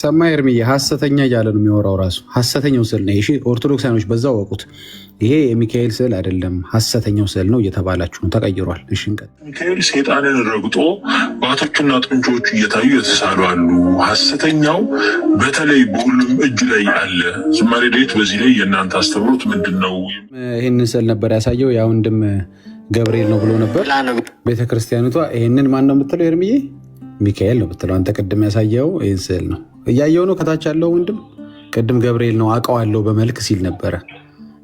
ሰማይ እርምዬ ሐሰተኛ እያለ ነው የሚወራው። ራሱ ሐሰተኛው ስዕል ነው። እሺ ኦርቶዶክሳኖች በዛው ወቁት። ይሄ የሚካኤል ስዕል አይደለም፣ ሐሰተኛው ስዕል ነው እየተባላችሁ ነው። ተቀይሯል። እሺ ሚካኤል ሰይጣንን ረግጦ ባቶቹና ጥንቾቹ እየታዩ የተሳሉ አሉ። ሐሰተኛው በተለይ በሁሉም እጅ ላይ አለ። ዝማሬ ዳዊት በዚህ ላይ የእናንተ አስተምሮት ምንድን ነው? ይህንን ስዕል ነበር ያሳየው። ያ ወንድም ገብርኤል ነው ብሎ ነበር። ቤተክርስቲያኒቷ ይህንን ማን ነው የምትለው? እርምዬ ሚካኤል ነው የምትለው። አንተ ቅድም ያሳየው ይህን ስዕል ነው እያየው ነው። ከታች ያለው ወንድም ቅድም ገብርኤል ነው አውቀዋለሁ በመልክ ሲል ነበረ።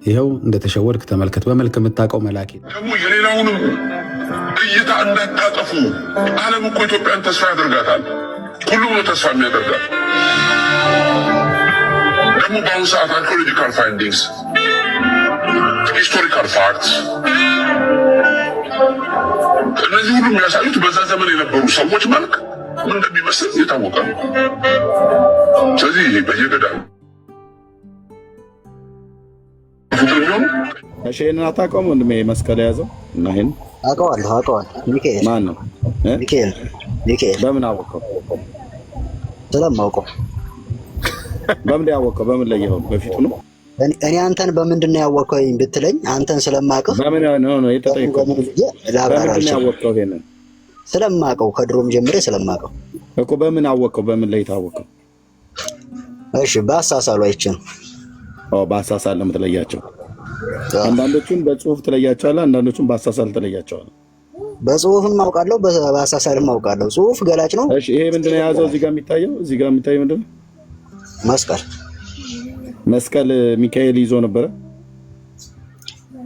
ይኸው እንደተሸወድክ ተመልከት። በመልክ የምታውቀው መላክ ደግሞ የሌላውንም እይታ እንዳታጠፉ። ዓለም እኮ ኢትዮጵያን ተስፋ ያደርጋታል። ሁሉም ነው ተስፋ የሚያደርጋል። ደግሞ በአሁኑ ሰዓት አርኪኦሎጂካል ፋይንዲንግስ፣ ሂስቶሪካል ፋክትስ እነዚህ ሁሉ የሚያሳዩት በዛ ዘመን የነበሩ ሰዎች መልክ ምን እንደሚመስል የታወቀ ነው። ስለዚህ በየገዳሙ እሺ፣ ይሄንን አታውቀውም ወንድሜ? መስቀል የያዘው እና ይሄን አውቀዋለሁ። ሚካኤል ማን ነው? ሚካኤል በምን አወቀው? ስለማውቀው። በምን ያወቀው? በምን ለየው? በፊቱ ነው። እኔ አንተን በምንድን ነው ያወቀኝ ብትለኝ አንተን ስለማውቀው በምን ነው የተጠየቀው? በምን ያወቀው? ይሄንን ስለማውቀው ከድሮም ጀምሬ ስለማውቀው እኮ። በምን አወቀው? በምን ላይ ታወቀው? እሺ፣ በአሳሳሉ አይቼን። በአሳሳል ነው የምትለያቸው። አንዳንዶቹን በጽሁፍ ትለያቸዋለህ፣ አንዳንዶቹን በአሳሳል ትለያቸዋለህ። በጽሁፍም አውቃለሁ፣ በአሳሳልም አውቃለሁ። ጽሁፍ ገላጭ ነው። እሺ፣ ይሄ ምንድነው የያዘው? እዚህ ጋር የሚታየው ምንድነው? መስቀል ሚካኤል ይዞ ነበረ።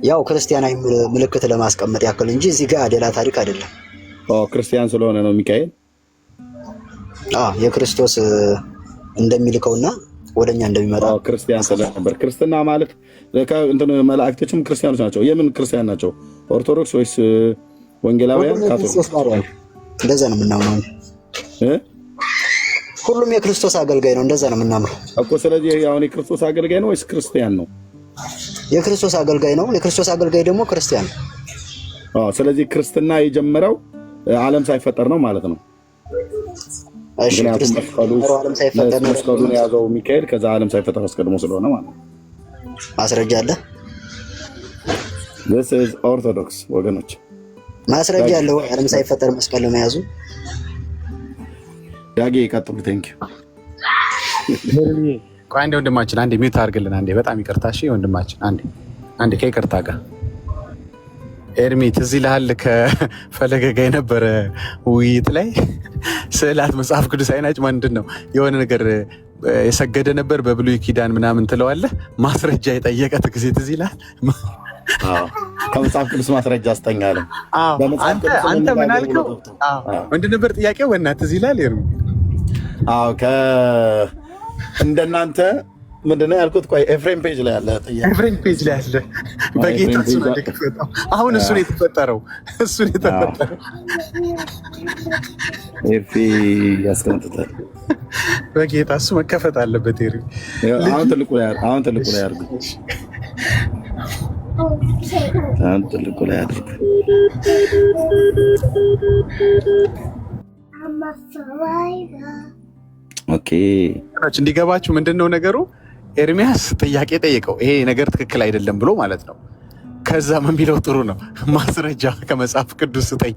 ያው ክርስቲያናዊ ምልክት ለማስቀመጥ ያክል እንጂ እዚህ ጋር ሌላ ታሪክ አይደለም። ክርስቲያን ስለሆነ ነው ሚካኤል። የክርስቶስ እንደሚልከውና ወደኛ እንደሚመጣ ክርስቲያን ስለነበር። ክርስትና ማለት መላእክቶችም ክርስቲያኖች ናቸው። የምን ክርስቲያን ናቸው? ኦርቶዶክስ ወይስ ወንጌላውያን? ካቶሊክ? እንደዛ ነው የምናምነው። ሁሉም የክርስቶስ አገልጋይ ነው። እንደዛ ነው የምናምነው እኮ። ስለዚህ አሁን የክርስቶስ አገልጋይ ነው ወይስ ክርስቲያን ነው? የክርስቶስ አገልጋይ ነው። የክርስቶስ አገልጋይ ደግሞ ክርስቲያን ነው። ስለዚህ ክርስትና የጀመረው ዓለም ሳይፈጠር ነው ማለት ነው። ምክንያቱም መስቀሉን የያዘው ሚካኤል ከዛ ዓለም ሳይፈጠር አስቀድሞ ስለሆነ ማለት ነው። ማስረጃ አለ። this is ኦርቶዶክስ ወገኖች፣ ማስረጃ አለው። ዓለም ሳይፈጠር መስቀል ለመያዙ ዳጌ ይቀጥሉ። ቴንክ ዩ። ቆይ አንዴ ወንድማችን አንዴ ሚውት አድርግልን። አንዴ በጣም ይቅርታ። እሺ ወንድማችን አንዴ ከይቅርታ ጋር ኤርሚ ትዝ ይልሃል ከፈለገ ጋር የነበረ ውይይት ላይ ስዕላት መጽሐፍ ቅዱስ አይናጭ ምንድን ነው የሆነ ነገር የሰገደ ነበር በብሉይ ኪዳን ምናምን ትለዋለህ። ማስረጃ የጠየቀ ጊዜ ትዝ ይልሃል? ከመጽሐፍ ቅዱስ ማስረጃ አስጠኛለ። አንተ ምን አልከው? ምንድን ነበር ጥያቄው? በእናትህ ትዝ ይልሃል ኤርሚ? እንደናንተ ምንድነው ያልኩት? ቆይ ኤፍሬም ፔጅ ላይ አለ ጥያቄ። ኤፍሬም ፔጅ ላይ አለ። በጌታ እሱ ነው የተፈጠረው። አሁን እሱ ነው የተፈጠረው። ኤፊ ያስቀምጥታል። በጌታ እሱ መከፈት አለበት። ኤሪ አሁን ትልቁ ላይ አድርጉ። አሁን ትልቁ ላይ አድርጉ። ኦኬ፣ እንዲገባችሁ ምንድነው ነገሩ? ኤርሚያስ ጥያቄ ጠየቀው፣ ይሄ ነገር ትክክል አይደለም ብሎ ማለት ነው። ከዛ ምን ቢለው ጥሩ ነው? ማስረጃ ከመጽሐፍ ቅዱስ ስጠኝ።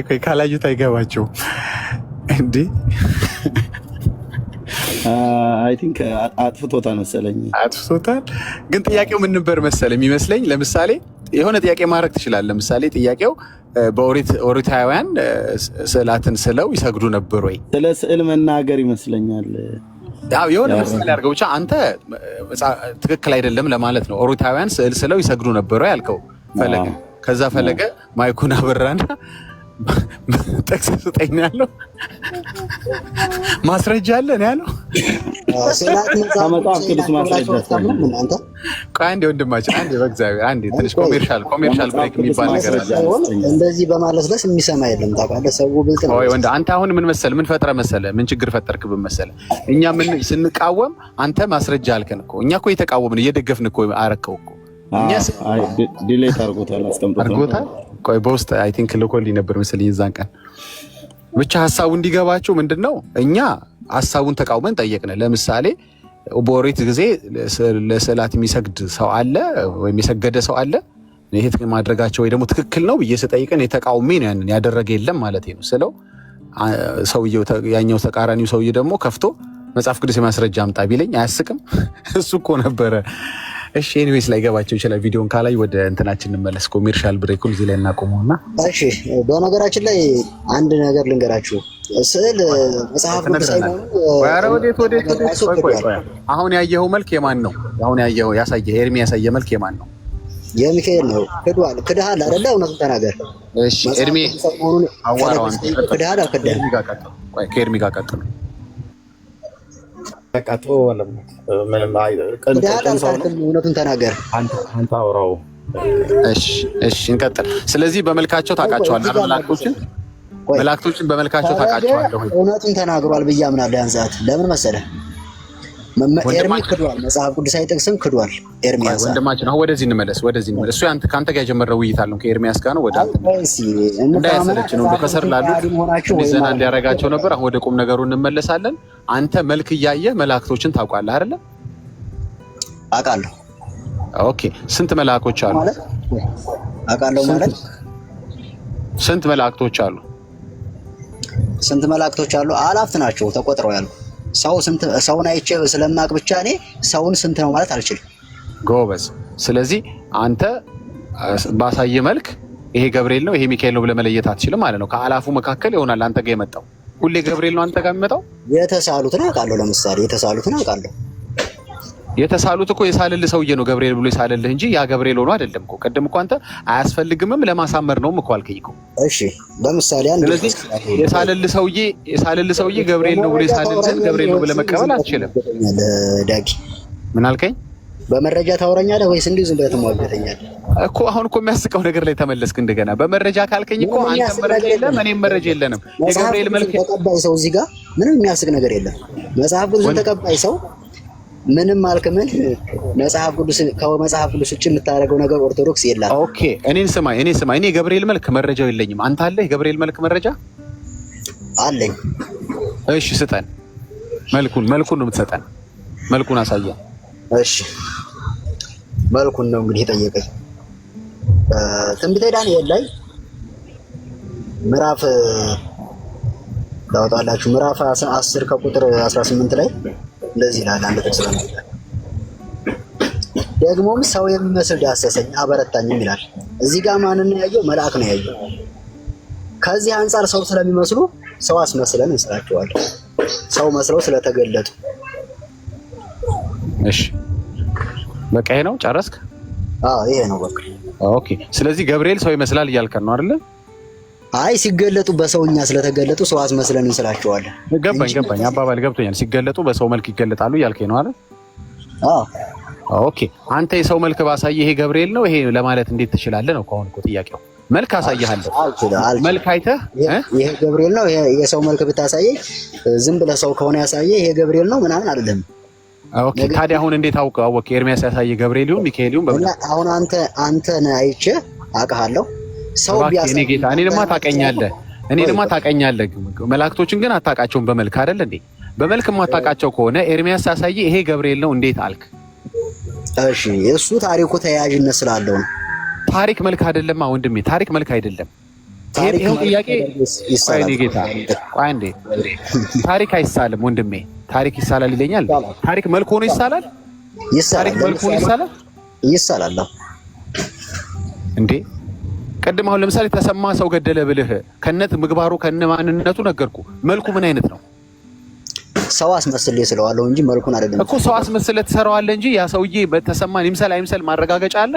ቆይ ካላዩት አይገባቸውም እንዴ? አይ ቲንክ አጥፍቶታል መሰለኝ። አጥፍቶታል። ግን ጥያቄው ምን ነበር መሰለ የሚመስለኝ? ለምሳሌ የሆነ ጥያቄ ማድረግ ትችላለህ። ለምሳሌ ጥያቄው በኦሪታውያን ስዕላትን ስለው ይሰግዱ ነበር ወይ? ስለ ስዕል መናገር ይመስለኛል። የሆነ ምሳሌ አድርገው ብቻ አንተ ትክክል አይደለም ለማለት ነው። ኦሪታውያን ስዕል ስለው ይሰግዱ ነበር ወይ ያልከው ፈለገ። ከዛ ፈለገ ማይኩን አበራና ጥቅስ ስጠኝ ያለው ማስረጃ አለ ነው ያለው። ከመጽሐፍ ቅዱስ ማስረጃ ቆይ አንዴ ወንድማችን አንዴ በእግዚአብሔር አንዴ ትንሽ ኮሜርሻል ብሬክ የሚባል ነገር አለ። እንደዚህ በማለት ደስ የሚሰማ የለም ታውቃለህ። ሰው ብልጥ ነው። ወንድ አንተ አሁን ምን መሰለህ፣ ምን ፈጥረህ መሰለህ፣ ምን ችግር ፈጠርክብን መሰለህ? እኛ ምን ስንቃወም አንተ ማስረጃ አልከን እኮ። እኛ እኮ እየተቃወምን እየደገፍን እኮ አረከው እኮ። ዲሌት አድርጎታል፣ አስቀምጦታል። ቆይ በውስጥ አይ ቲንክ ልኮልኝ ነበር መሰለኝ እዛን ቀን ብቻ ሀሳቡ እንዲገባቸው ምንድነው እኛ ሀሳቡን ተቃውመን ጠየቅን። ለምሳሌ በኦሪት ጊዜ ለስዕላት የሚሰግድ ሰው አለ ወይም የሰገደ ሰው አለ ይሄ ማድረጋቸው ወይ ደግሞ ትክክል ነው ብዬ ስጠይቅን የተቃውሜ ነው ያንን ያደረገ የለም ማለት ነው ስለው ሰውየው ያኛው ተቃራኒው ሰውዬ ደግሞ ከፍቶ መጽሐፍ ቅዱስ የማስረጃ አምጣ ቢለኝ አያስቅም? እሱ እኮ ነበረ። እሺ ኤኒዌይስ ላይ ገባቸው ይችላል። ቪዲዮን ካላይ ወደ እንትናችን እንመለስ። ኮሜርሻል ብሬኩን እዚህ ላይ እናቆመውና እሺ። በነገራችን ላይ አንድ ነገር ልንገራችሁ። ስዕል መጽሐፍ ቅዱስ ሳይሆን አሁን ያየኸው መልክ የማን ነው? አሁን ያየኸው ያሳየህ ኤርሚ ያሳየ መልክ የማን ነው? የሚካኤል ነው። ክድሃል አይደለ? እውነቱን ተናገር። እሺ ኤርሚ አዋራውን ክድሃል አልክድህም? ከኤርሚ ጋር ቀጥሉ። እውነቱን ተናገር። አንተ አውራው። እሺ እንቀጥል። ስለዚህ በመልካቸው ታውቃቸዋለህ መላእክቶችን በመልካቸው ታውቃቸዋለህ። እውነቱን ተናግሯል ብዬ አምናለሁ። ያን ሰዓት ለምን መሰለህ? ኤርሚ ክዷል። መጽሐፍ ቅዱሳዊ ጥቅስም ክዷል ኤርሚያስ። ወንድማችን አሁን ወደዚህ እንመለስ። እሱ ከአንተ ጋር የጀመረው ውይይት አለው ከኤርሚያስ ጋር ነው። ወደ አንተ እንዳያሰለች ነው ከስር ላሉት እንዲዘና እንዲያረጋቸው ነበር። አሁን ወደ ቁም ነገሩ እንመለሳለን። አንተ መልክ እያየህ መላእክቶችን ታውቃለህ አይደለ? አውቃለሁ። ኦኬ ስንት መላእክቶች አሉ? አውቃለሁ ማለት ስንት መላእክቶች አሉ? ስንት መላእክቶች አሉ? አላፍት ናቸው ተቆጥረው ያሉ። ሰውን አይቼ ስለማቅ ብቻ እኔ ሰውን ስንት ነው ማለት አልችልም። ጎበዝ። ስለዚህ አንተ ባሳየ መልክ ይሄ ገብርኤል ነው ይሄ ሚካኤል ነው ብለህ መለየት አትችልም ማለት ነው። ከአላፉ መካከል ይሆናል አንተ ጋር የመጣው። ሁሌ ገብርኤል ነው አንተ ጋር የሚመጣው? የተሳሉትን አውቃለሁ። ለምሳሌ የተሳሉትን አውቃለሁ። የተሳሉት እኮ የሳልልህ ሰውዬ ነው ገብርኤል ብሎ የሳልልህ እንጂ ያ ገብርኤል ሆኖ አይደለም እኮ። ቅድም እኮ አንተ አያስፈልግምም ለማሳመር ነውም እኮ አልከኝ እኮ። እሺ ለምሳሌ አንድ ስለዚህ የሳልልህ ሰውዬ ገብርኤል ነው ብሎ የሳልልህን ገብርኤል ነው ብለህ መቀበል አትችልም። ዳጊ ምን አልከኝ? በመረጃ ታወራኛለህ ወይስ እንዲሁ ዝም ብለህ ትሟገተኛለህ እኮ? አሁን እኮ የሚያስቀው ነገር ላይ ተመለስክ እንደገና። በመረጃ ካልከኝ እኮ አንተ መረጃ የለም እኔም መረጃ የለንም። የገብርኤል መልክ ተቀባይ ሰው እዚህ ጋር ምንም የሚያስቅ ነገር የለም። መጽሐፍ ቅዱስን ተቀባይ ሰው ምንም አልክ ምን መጽሐፍ ቅዱስ ከመጽሐፍ ቅዱስ ውጭ የምታደርገው ነገር ኦርቶዶክስ የለም። ኦኬ እኔን ስማኝ። እኔ የገብርኤል መልክ መረጃው የለኝም። አንተ አለህ የገብርኤል መልክ መረጃ? አለኝ። እሺ ስጠን። መልኩን ነው የምትሰጠን። መልኩን አሳየን። እሺ መልኩን ነው እንግዲህ የጠየቀኝ። ትንቢተ ዳንኤል ላይ ምዕራፍ ታወጣላችሁ። ምዕራፍ 10 ከቁጥር 18 ላይ እንደዚህ ይላል። አንድ ጥቅስ ነው። ደግሞም ሰው የሚመስል ዳሰሰኝ አበረታኝም ይላል። እዚህ ጋር ማንን ነው ያየው? መልአክ ነው ያየው። ከዚህ አንጻር ሰው ስለሚመስሉ ሰው አስመስለን እንስራቸዋለን። ሰው መስለው ስለተገለጡ። እሺ በቃ ይሄ ነው። ጨረስክ? አዎ ይሄ ነው በቃ። ኦኬ ስለዚህ ገብርኤል ሰው ይመስላል እያልከን ነው አይደለ? አይ ሲገለጡ በሰውኛ ስለተገለጡ ሰው አስመስለን እንስላቸዋለን። ገባኝ። አባባል ገብቶኛል። ሲገለጡ በሰው መልክ ይገለጣሉ እያልከኝ ነው አይደል? አዎ ኦኬ። አንተ የሰው መልክ ባሳየ ይሄ ገብርኤል ነው ይሄ ለማለት እንዴት ትችላለህ ነው ከሆነ እኮ ጥያቄው። መልክ አሳይሃለሁ። መልክ አይተህ ይሄ ገብርኤል ነው የሰው መልክ ብታሳየኝ ዝም ብለህ ሰው ከሆነ ያሳየ ይሄ ገብርኤል ነው ምናምን አይደለም። ኦኬ ታዲያ አሁን እንዴት አወቅ ኤርሚያስ ያሳየ ገብርኤል ይሁን ሚካኤል ይሁን በምን? አሁን አንተን አይቼ አውቃለሁ። ሰው ቢያሳይ እኔ ጌታ እኔንማ ታውቀኛለህ። መላእክቶችን ግን አታውቃቸውም በመልክ አይደል እንዴ? በመልክ የማታውቃቸው ከሆነ ኤርሚያስ ያሳየ ይሄ ገብርኤል ነው እንዴት አልክ? እሺ እሱ ታሪኩ ተያያዥነት ስላለው ነው። ታሪክ መልክ አይደለም ወንድሜ፣ ታሪክ መልክ አይደለም። ይሄው ጥያቄ ይሳላል ጌታ። ቆይ አንዴ ታሪክ አይሳልም ወንድሜ። ታሪክ ይሳላል ይለኛል። ታሪክ መልክ ሆኖ ይሳላል? ታሪክ መልክ ሆኖ ይሳላል እንዴ? ቅድም አሁን ለምሳሌ ተሰማ ሰው ገደለ ብልህ ከነት ምግባሩ ከነ ማንነቱ ነገርኩ። መልኩ ምን አይነት ነው? ሰው አስመስል ስለዋለው እንጂ መልኩን አይደለም እኮ። ሰው አስመስል ትሰራዋለህ እንጂ ያ ሰውዬ በተሰማን ይምሰል አይምሰል ማረጋገጫ አለ?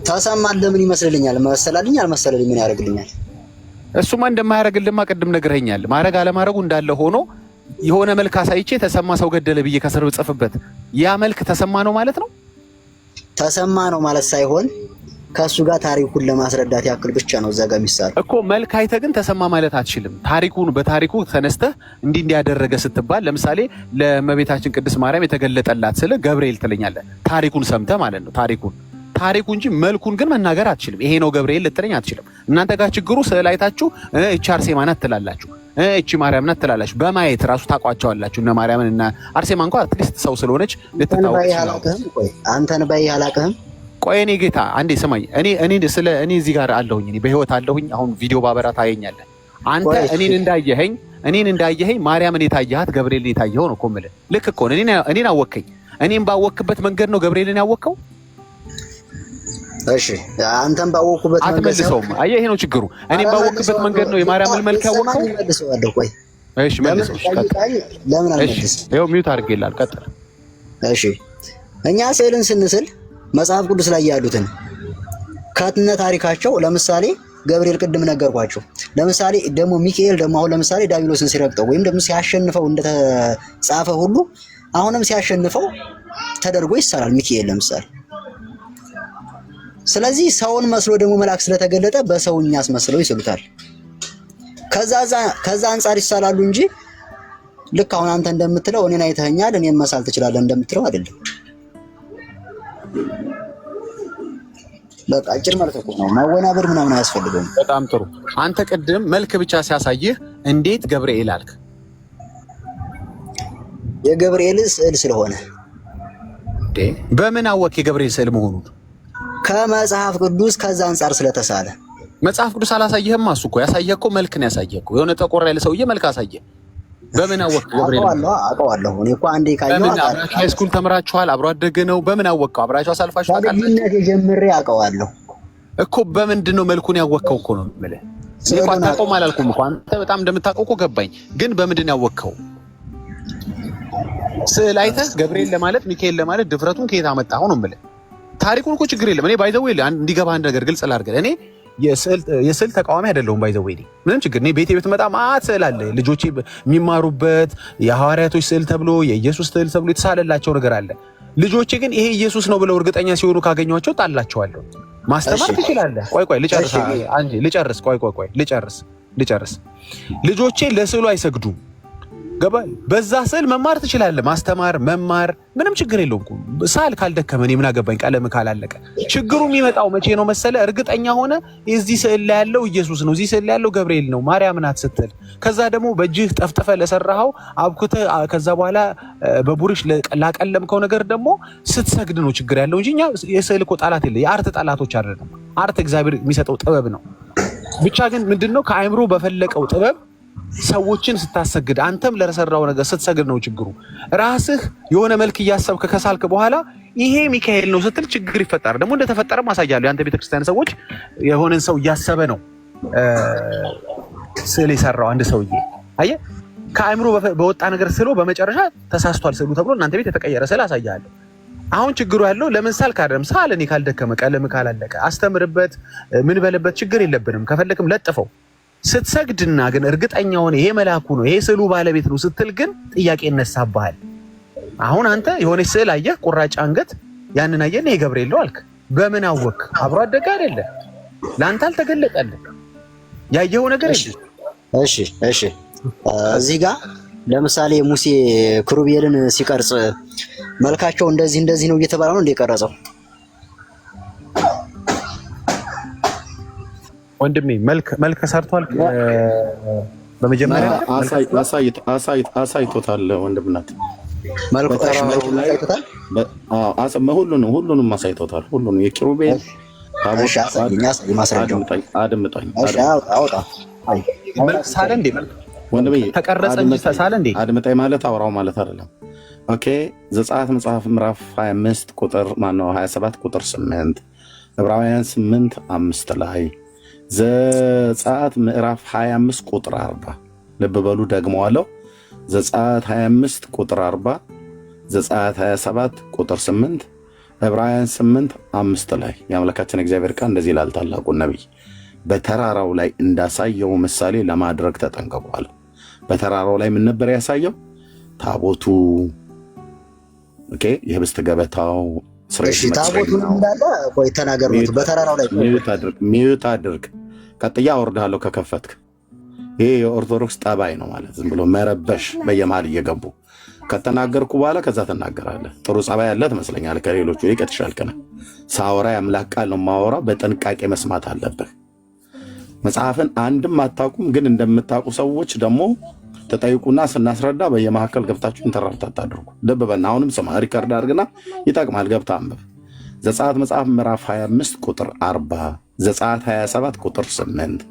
ተሰማን ለምን ይመስልልኛል? መሰላልኝ አልመሰለልኝ ምን ያደርግልኛል? እሱማ እንደማያደርግልማ ቅድም ነግረኸኛል። ማድረግ አለማድረጉ እንዳለ ሆኖ የሆነ መልክ አሳይቼ ተሰማ ሰው ገደለ ብዬ ከስር ብጽፍበት ያ መልክ ተሰማ ነው ማለት ነው? ተሰማ ነው ማለት ሳይሆን ከሱ ጋር ታሪኩን ለማስረዳት ያክል ብቻ ነው እዛ ጋር የሚሳለው እኮ። መልክ አይተህ ግን ተሰማ ማለት አትችልም። በታሪኩ ተነስተህ እንዲያደረገ ስትባል ለምሳሌ ለእመቤታችን ቅድስት ማርያም የተገለጠላት ስለ ገብርኤል ትለኛለህ። ታሪኩን ሰምተህ ማለት ነው። ታሪኩን ታሪኩ እንጂ መልኩን ግን መናገር አትችልም። ይሄ ነው ገብርኤል ልትለኝ አትችልም። እናንተ ጋር ችግሩ ስዕል አይታችሁ እቺ አርሴማ ናት ትላላችሁ፣ እቺ ማርያም ናት ትላላችሁ። በማየት ራሱ ታቋቸዋላችሁ። እነ ማርያምን እና አርሴማ እንኳን አትሊስት ሰው ስለሆነች ልትታወቅ አንተን ባይ አላውቅህም። ቆይ እኔ ጌታ አንዴ ስማኝ። እኔ እዚህ ጋር አለሁኝ፣ እኔ በህይወት አለሁኝ። አሁን ቪዲዮ ባበራ ታየኛለህ። አንተ እኔን እንዳየኸኝ ማርያምን የታየሃት ገብርኤልን የታየኸው ነው እኮ የምልህ። ልክ እኮ እኔን አወቅከኝ። እኔም ባወቅበት መንገድ ነው ገብርኤልን ያወቅከው። እሺ አንተም ባወቅበት መንገድ አትመልሰውም። አየህ ይሄ ነው ችግሩ። እኔም ባወቅበት መንገድ ነው የማርያምን መልክ ያወቅከው። ቆይ እሺ መልሰው። ለምን አልመልስ? ይኸው ሚውት አድርጌልሃል። ቀጥል። እሺ እኛ ስዕልን ስንስል መጽሐፍ ቅዱስ ላይ ያሉትን ከነ ታሪካቸው ለምሳሌ ገብርኤል ቅድም ነገርኳቸው። ለምሳሌ ደግሞ ሚካኤል ደግሞ አሁን ለምሳሌ ዲያብሎስን ሲረግጠው ወይም ደግሞ ሲያሸንፈው እንደተጻፈ ሁሉ አሁንም ሲያሸንፈው ተደርጎ ይሰራል ሚካኤል ለምሳሌ። ስለዚህ ሰውን መስሎ ደግሞ መልአክ ስለተገለጠ በሰውኛ አስመስለው ይስሉታል። ከዛ አንፃር ይሳላሉ እንጂ ልክ አሁን አንተ እንደምትለው እኔን አይተኸኛል እኔን መሳል ትችላለህ እንደምትለው አይደለም። በቃ አጭር ማለት እኮ ነው። ማወናበር ምናምን አያስፈልገውም። በጣም ጥሩ። አንተ ቅድም መልክ ብቻ ሲያሳይህ እንዴት ገብርኤል አልክ? የገብርኤል ስዕል ስለሆነ። በምን አወቅ የገብርኤል ስዕል መሆኑን? ከመጽሐፍ ቅዱስ ከዛ አንፃር ስለተሳለ። መጽሐፍ ቅዱስ አላሳየህም? እሱ እኮ ያሳየህ እኮ መልክ ነው ያሳየህ እኮ። የሆነ ጠቆር ያለ ሰውዬ መልክ አሳየህ። በምን አወቅ ገብርኤል? አውቀዋለሁ እኔ እኮ አንዴ ካየሁ ሃይ ስኩል ተምራችኋል፣ አብሮ አደገ ነው። በምን አወቀው? አብራችሁ አሳልፋችሁ ታውቃላችሁ? ጀምሬ አውቀዋለሁ እኮ። በምንድን ነው መልኩን ያወቅከው እኮ ነው የምልህ። እኔ እኮ አታውቀውም አላልኩም እኮ። አንተ በጣም እንደምታውቀው እኮ ገባኝ። ግን በምንድን ነው ያወቅከው? ስዕል አይተህ ገብርኤል ለማለት ሚካኤል ለማለት ድፍረቱን ከየት አመጣኸው ነው የምልህ። ታሪኩን እኮ ችግር የለም። እኔ ባይዘው እንዲገባ አንድ ነገር ግልጽ ላድርግህ። እኔ የስዕል ተቃዋሚ አይደለሁም። ባይዘው ምንም ችግር እኔ ቤቴ ብትመጣ ማት ስዕል አለ። ልጆቼ የሚማሩበት የሐዋርያቶች ስዕል ተብሎ የኢየሱስ ስዕል ተብሎ የተሳለላቸው ነገር አለ። ልጆቼ ግን ይሄ ኢየሱስ ነው ብለው እርግጠኛ ሲሆኑ ካገኘኋቸው ጣላቸዋለሁ። ማስተማር ትችላለህ። ቆይ ልጨርስ አንዴ ልጨርስ። ቆይ ልጨርስ። ልጆቼ ለስዕሉ አይሰግዱም። ገባ? በዛ ስዕል መማር ትችላለህ። ማስተማር መማር ምንም ችግር የለውም። ሳል ካልደከመ እኔ ምን አገባኝ? ቀለም ካላለቀ። ችግሩ የሚመጣው መቼ ነው መሰለ? እርግጠኛ ሆነ እዚህ ስዕል ላይ ያለው ኢየሱስ ነው፣ እዚህ ስዕል ላይ ያለው ገብርኤል ነው፣ ማርያም ናት ስትል፣ ከዛ ደግሞ በእጅህ ጠፍጥፈ ለሰራኸው አብኩተ፣ ከዛ በኋላ በቡርሽ ላቀለምከው ነገር ደግሞ ስትሰግድ ነው ችግር ያለው እንጂ እኛ የስዕል እኮ ጠላት የለ። የአርት ጠላቶች አይደለም። አርት እግዚአብሔር የሚሰጠው ጥበብ ነው። ብቻ ግን ምንድነው ከአእምሮ በፈለቀው ጥበብ ሰዎችን ስታሰግድ አንተም ለሰራው ነገር ስትሰግድ ነው ችግሩ። ራስህ የሆነ መልክ እያሰብክ ከሳልክ በኋላ ይሄ ሚካኤል ነው ስትል ችግር ይፈጠራል። ደግሞ እንደተፈጠረ ማሳያለሁ። የአንተ ቤተክርስቲያን ሰዎች የሆነን ሰው እያሰበ ነው ስዕል የሰራው አንድ ሰውዬ። አየህ፣ ከአእምሮ በወጣ ነገር ስሎ በመጨረሻ ተሳስቷል ስዕሉ ተብሎ እናንተ ቤት የተቀየረ ስዕል አሳያለሁ። አሁን ችግሩ ያለው ለምን ሳልክ አይደለም። ሳል እኔ ካልደከመ ቀለም ካላለቀ አስተምርበት፣ ምን በለበት፣ ችግር የለብንም። ከፈለክም ለጥፈው። ስትሰግድና ግን እርግጠኛ ሆነ ይሄ መልአኩ ነው ይሄ ስዕሉ ባለቤት ነው ስትል ግን ጥያቄ ይነሳብሃል። አሁን አንተ የሆነች ስዕል አየህ፣ ቁራጭ አንገት፣ ያንን አየህ ይሄ ገብርኤል ነው አልክ። በምን አወቅ? አብሮ አደገ አይደለ? ለአንተ አልተገለጠልህ። ያየኸው ነገር የለም። እሺ እዚህ ጋር ለምሳሌ ሙሴ ክሩቤልን ሲቀርጽ መልካቸው እንደዚህ ነው እየተባለ ነው እንደቀረጸው። ወንድሜ መልክ ሰርቷል። በመጀመሪያ አሳይቶታል። ወንድምናት ሁሉንም አሳይቶታል። ሁሉንም የኪሩቤል አድምጣኝ ማለት አውራው ማለት አይደለም። ኦኬ ዘጸአት መጽሐፍ ምዕራፍ 25 ቁጥር 27 ቁጥር 8 ዕብራውያን 8:5 ላይ ዘጸአት ምዕራፍ 25 ቁጥር 40 ልብ በሉ ደግመዋለሁ። ዘጸአት 25 ቁጥር 40 ዘጸአት 27 ቁጥር 8 ዕብራውያን 8:5 ላይ የአምላካችን እግዚአብሔር ቃል እንደዚህ ይላል። ታላቁ ነቢይ በተራራው ላይ እንዳሳየው ምሳሌ ለማድረግ ተጠንቀቋል። በተራራው ላይ ምን ነበር ያሳየው? ታቦቱ ኦኬ የህብስት ገበታው ታቦቱን እንዳለ ቆይ ተናገሩት። በተራራው ላይ ሚዩት አድርግ። ቀጥያ አወርድሃለሁ ከከፈትክ። ይሄ የኦርቶዶክስ ጠባይ ነው ማለት ዝም ብሎ መረበሽ በየመሃል እየገቡ ከተናገርኩ በኋላ ከዛ ትናገራለህ። ጥሩ ጸባይ ያለ ትመስለኛል። ከሌሎቹ ይልቅ የተሻልክ ነህ። ሳወራ የአምላክ ቃል ነው የማወራው። በጥንቃቄ መስማት አለብህ። መጽሐፍን አንድም አታውቁም፣ ግን እንደምታውቁ ሰዎች ደግሞ ተጠይቁና ስናስረዳ በየመካከል ገብታችሁ ኢንተራፕት አታድርጉ። ልብ በልና አሁንም ስማ፣ ሪከርድ አድርግና ይጠቅማል። ገብታ አንብብ። ዘጸአት መጽሐፍ ምዕራፍ 25 ቁጥር 40፣ ዘጸአት 27 ቁጥር 8፣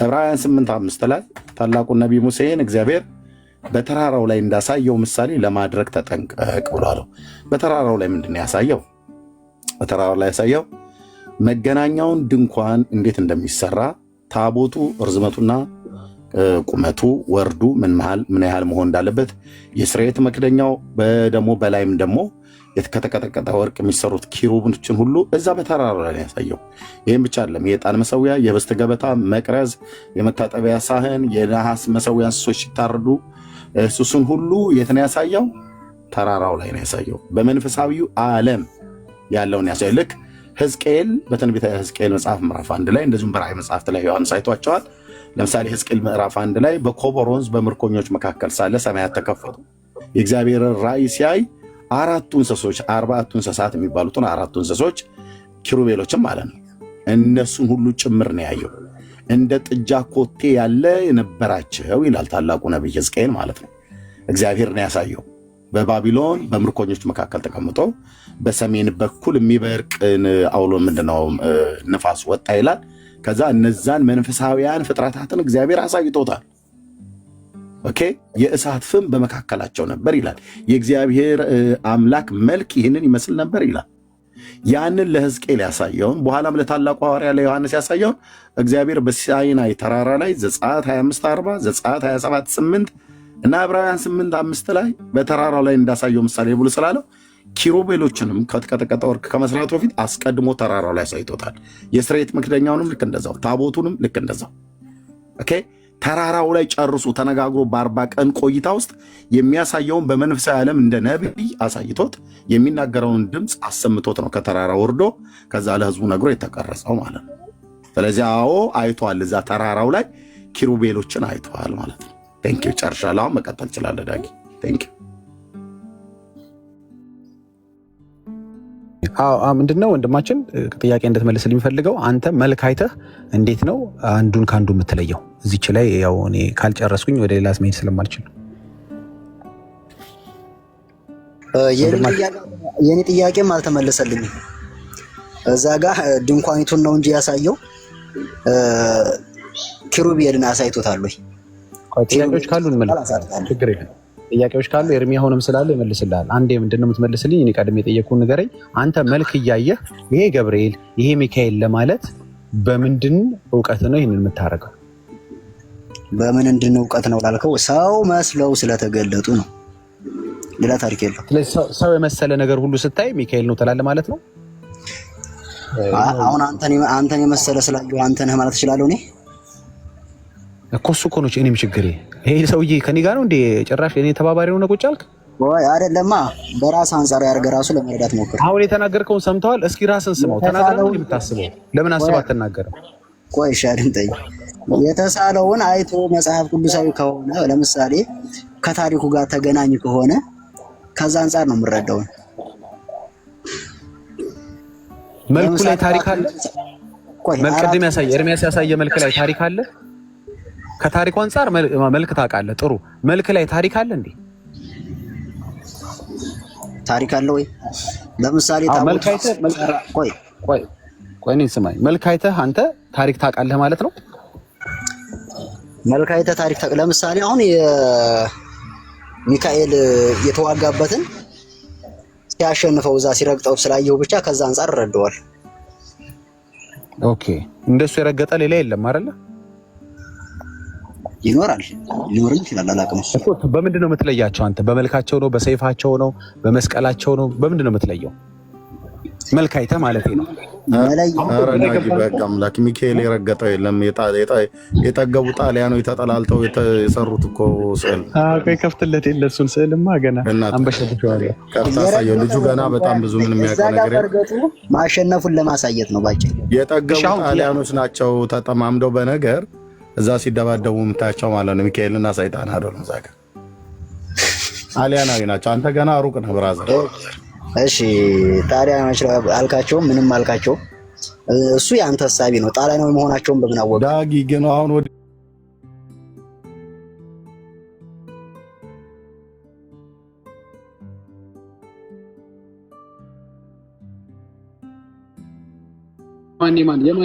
ዕብራውያን 8:5 ላይ ታላቁ ነቢይ ሙሴን እግዚአብሔር በተራራው ላይ እንዳሳየው ምሳሌ ለማድረግ ተጠንቀቅ ብሏለው። በተራራው ላይ ምንድን ያሳየው? በተራራው ላይ ያሳየው መገናኛውን ድንኳን እንዴት እንደሚሰራ፣ ታቦቱ ርዝመቱና ቁመቱ ወርዱ ምን ያህል መሆን እንዳለበት፣ የስርየት መክደኛው ደግሞ በላይም ደግሞ ከተቀጠቀጠ ወርቅ የሚሰሩት ኪሩቦችን ሁሉ እዛ በተራራ ላይ ያሳየው። ይህም ብቻ አይደለም። የዕጣን መሰዊያ፣ የህብስት ገበታ፣ መቅረዝ፣ የመታጠቢያ ሳህን፣ የነሐስ መሰዊያ እንስሶች ሲታረዱ እሱን ሁሉ የት ነው ያሳየው? ተራራው ላይ ነው ያሳየው። በመንፈሳዊው ዓለም ያለውን ያሳየው። ልክ ሕዝቅኤል በትንቢተ ሕዝቅኤል መጽሐፍ ምዕራፍ 1 ላይ እንደዚሁም በራእይ መጽሐፍት ላይ ዮሐንስ አይቷቸዋል። ለምሳሌ ሕዝቅኤል ምዕራፍ 1 ላይ በኮቦር ወንዝ በምርኮኞች መካከል ሳለ ሰማያት ተከፈቱ። የእግዚአብሔር ራእይ ሲያይ አራቱ እንስሶች 40 እንስሳት የሚባሉትን አራቱ እንስሶች ኪሩቤሎችም ማለት ነው እነሱን ሁሉ ጭምር ነው ያየው። እንደ ጥጃ ኮቴ ያለ የነበራቸው ይላል ታላቁ ነቢይ ሕዝቅኤል ማለት ነው። እግዚአብሔር ነው ያሳየው። በባቢሎን በምርኮኞች መካከል ተቀምጦ በሰሜን በኩል የሚበርቅ አውሎ ምንድነው ነፋስ ወጣ ይላል። ከዛ እነዛን መንፈሳዊያን ፍጥረታትን እግዚአብሔር አሳይቶታል። ኦኬ፣ የእሳት ፍም በመካከላቸው ነበር ይላል። የእግዚአብሔር አምላክ መልክ ይህንን ይመስል ነበር ይላል። ያንን ለሕዝቅኤል ያሳየውን በኋላም ለታላቁ ሐዋርያ ለዮሐንስ ያሳየውን እግዚአብሔር በሲናይ ተራራ ላይ ዘጸአት 25:40 ዘጸአት 27:8 እና ዕብራውያን 8:5 ላይ በተራራው ላይ እንዳሳየው ምሳሌ ብሎ ስላለው ኪሩቤሎችንም ከተቀጠቀጠ ወርቅ ከመስራቱ በፊት አስቀድሞ ተራራው ላይ አሳይቶታል። የስርየት መክደኛውንም ልክ እንደዛው፣ ታቦቱንም ልክ እንደዛው። ኦኬ፣ ተራራው ላይ ጨርሶ ተነጋግሮ በ40 ቀን ቆይታ ውስጥ የሚያሳየውን በመንፈሳዊ ዓለም እንደ ነቢይ አሳይቶት የሚናገረውን ድምፅ አሰምቶት ነው ከተራራ ወርዶ ከዛ ለሕዝቡ ነግሮ የተቀረጸው ማለት ነው። ስለዚህ አዎ አይቷል፣ እዛ ተራራው ላይ ኪሩቤሎችን አይተዋል ማለት ነው። ቴንክ ዩ። ጨርሻለሁ። አሁን መቀጠል ትችላለህ ዳጊ። ቴንክ ዩ። ምንድነው ወንድማችን ጥያቄ እንድትመልስ የሚፈልገው አንተ መልክ አይተህ እንዴት ነው አንዱን ከአንዱ የምትለየው? እዚች ላይ ያው እኔ ካልጨረስኩኝ ወደ ሌላ መሄድ ስለማልችል የኔ ጥያቄም አልተመለሰልኝም። እዛ ጋር ድንኳኒቱን ነው እንጂ ያሳየው ኪሩቤልን አሳይቶታል ወይ? ጥያቄዎች ካሉ እንመልስ፣ ችግር የለም። ጥያቄዎች ካሉ ኤርሚ አሁንም ስላለ ይመልስልሃል። አንዴ ምንድነው የምትመልስልኝ? እኔ ቀድሜ የጠየኩህን ንገረኝ። አንተ መልክ እያየህ ይሄ ገብርኤል ይሄ ሚካኤል ለማለት በምንድን እውቀት ነው ይህንን የምታደርገው? በምንድን እውቀት ነው ላልከው ሰው መስለው ስለተገለጡ ነው። ሌላ ታሪክ የለም። ስለዚህ ሰው የመሰለ ነገር ሁሉ ስታይ ሚካኤል ነው ትላለህ ማለት ነው። አሁን አንተን የመሰለ ስላየሁ አንተ ነህ ማለት እችላለሁ እኔ እኮ እሱ እኮ ነው እኔም ችግሬ። ይሄ ሰውዬ ከኔ ጋር ነው እንዴ? ጭራሽ እኔ ተባባሪ ሆነ ቁጭ አልክ ወይ? አይደለማ፣ በራስ አንጻር ያርገ ራሱ ለመረዳት ሞክር። አሁን የተናገርከውን ሰምተዋል። እስኪ ራስን ስማው። ተናገረው የምታስበው ለምን አስበህ አትናገርም? ቆይ እሺ አድምጠኝ። የተሳለውን አይቶ መጽሐፍ ቅዱሳዊ ከሆነ ለምሳሌ ከታሪኩ ጋር ተገናኝ ከሆነ ከዛ አንጻር ነው የምረዳው። መልኩ ላይ ታሪክ አለ። መልቀድም ያሳየ ኤርሚያስ ያሳየ መልክ ላይ ታሪክ አለ። ከታሪኩ አንጻር መልክ ታውቃለህ። ጥሩ መልክ ላይ ታሪክ አለ እንዴ? ታሪክ አለ ወይ? ለምሳሌ መልክ አይተህ ቆይ እኔን ስማኝ። መልክ አይተህ አንተ ታሪክ ታውቃለህ ማለት ነው? መልክ አይተህ ታሪክ ለምሳሌ አሁን የሚካኤል የተዋጋበትን ሲያሸንፈው እዛ ሲረግጠው ስላየው ብቻ ከዛ አንጻር እረዳዋል። ኦኬ፣ እንደሱ የረገጠ ሌላ የለም አይደለ? ይኖራል፣ ሊኖርም ይችላል። አላውቅም። እኮ በምንድን ነው የምትለያቸው አንተ? በመልካቸው ነው? በሰይፋቸው ነው? በመስቀላቸው ነው? በምንድን ነው የምትለየው? መልክ አይተህ ማለት ነው። አምላክ ሚካኤል የረገጠው የለም። የጠገቡ ጣሊያኖች ተጠላልተው የሰሩት እኮ ስዕል ከፍትለት የለ እሱን ስዕልማ ገና አንበሸብሸዋለሁ። ከፍታሳየው ልጁ ገና በጣም ብዙ ምን የሚያውቀው ነገር ማሸነፉን ለማሳየት ነው። ባጭሩ የጠገቡ ጣሊያኖች ናቸው ተጠማምደው በነገር እዛ ሲደባደቡ የምታያቸው ማለት ነው። ሚካኤልና ሰይጣን አይደለም። ዛጋ ጣሊያናዊ ናቸው። አንተ ገና ሩቅ ነህ ብራዘር። እሺ ጣሊያኖች አልካቸው፣ ምንም አልካቸው፣ እሱ ያንተ ሐሳቢ ነው። ጣሊያናዊ መሆናቸውን በምን አወቅ? ዳጊ ግን አሁን ወደ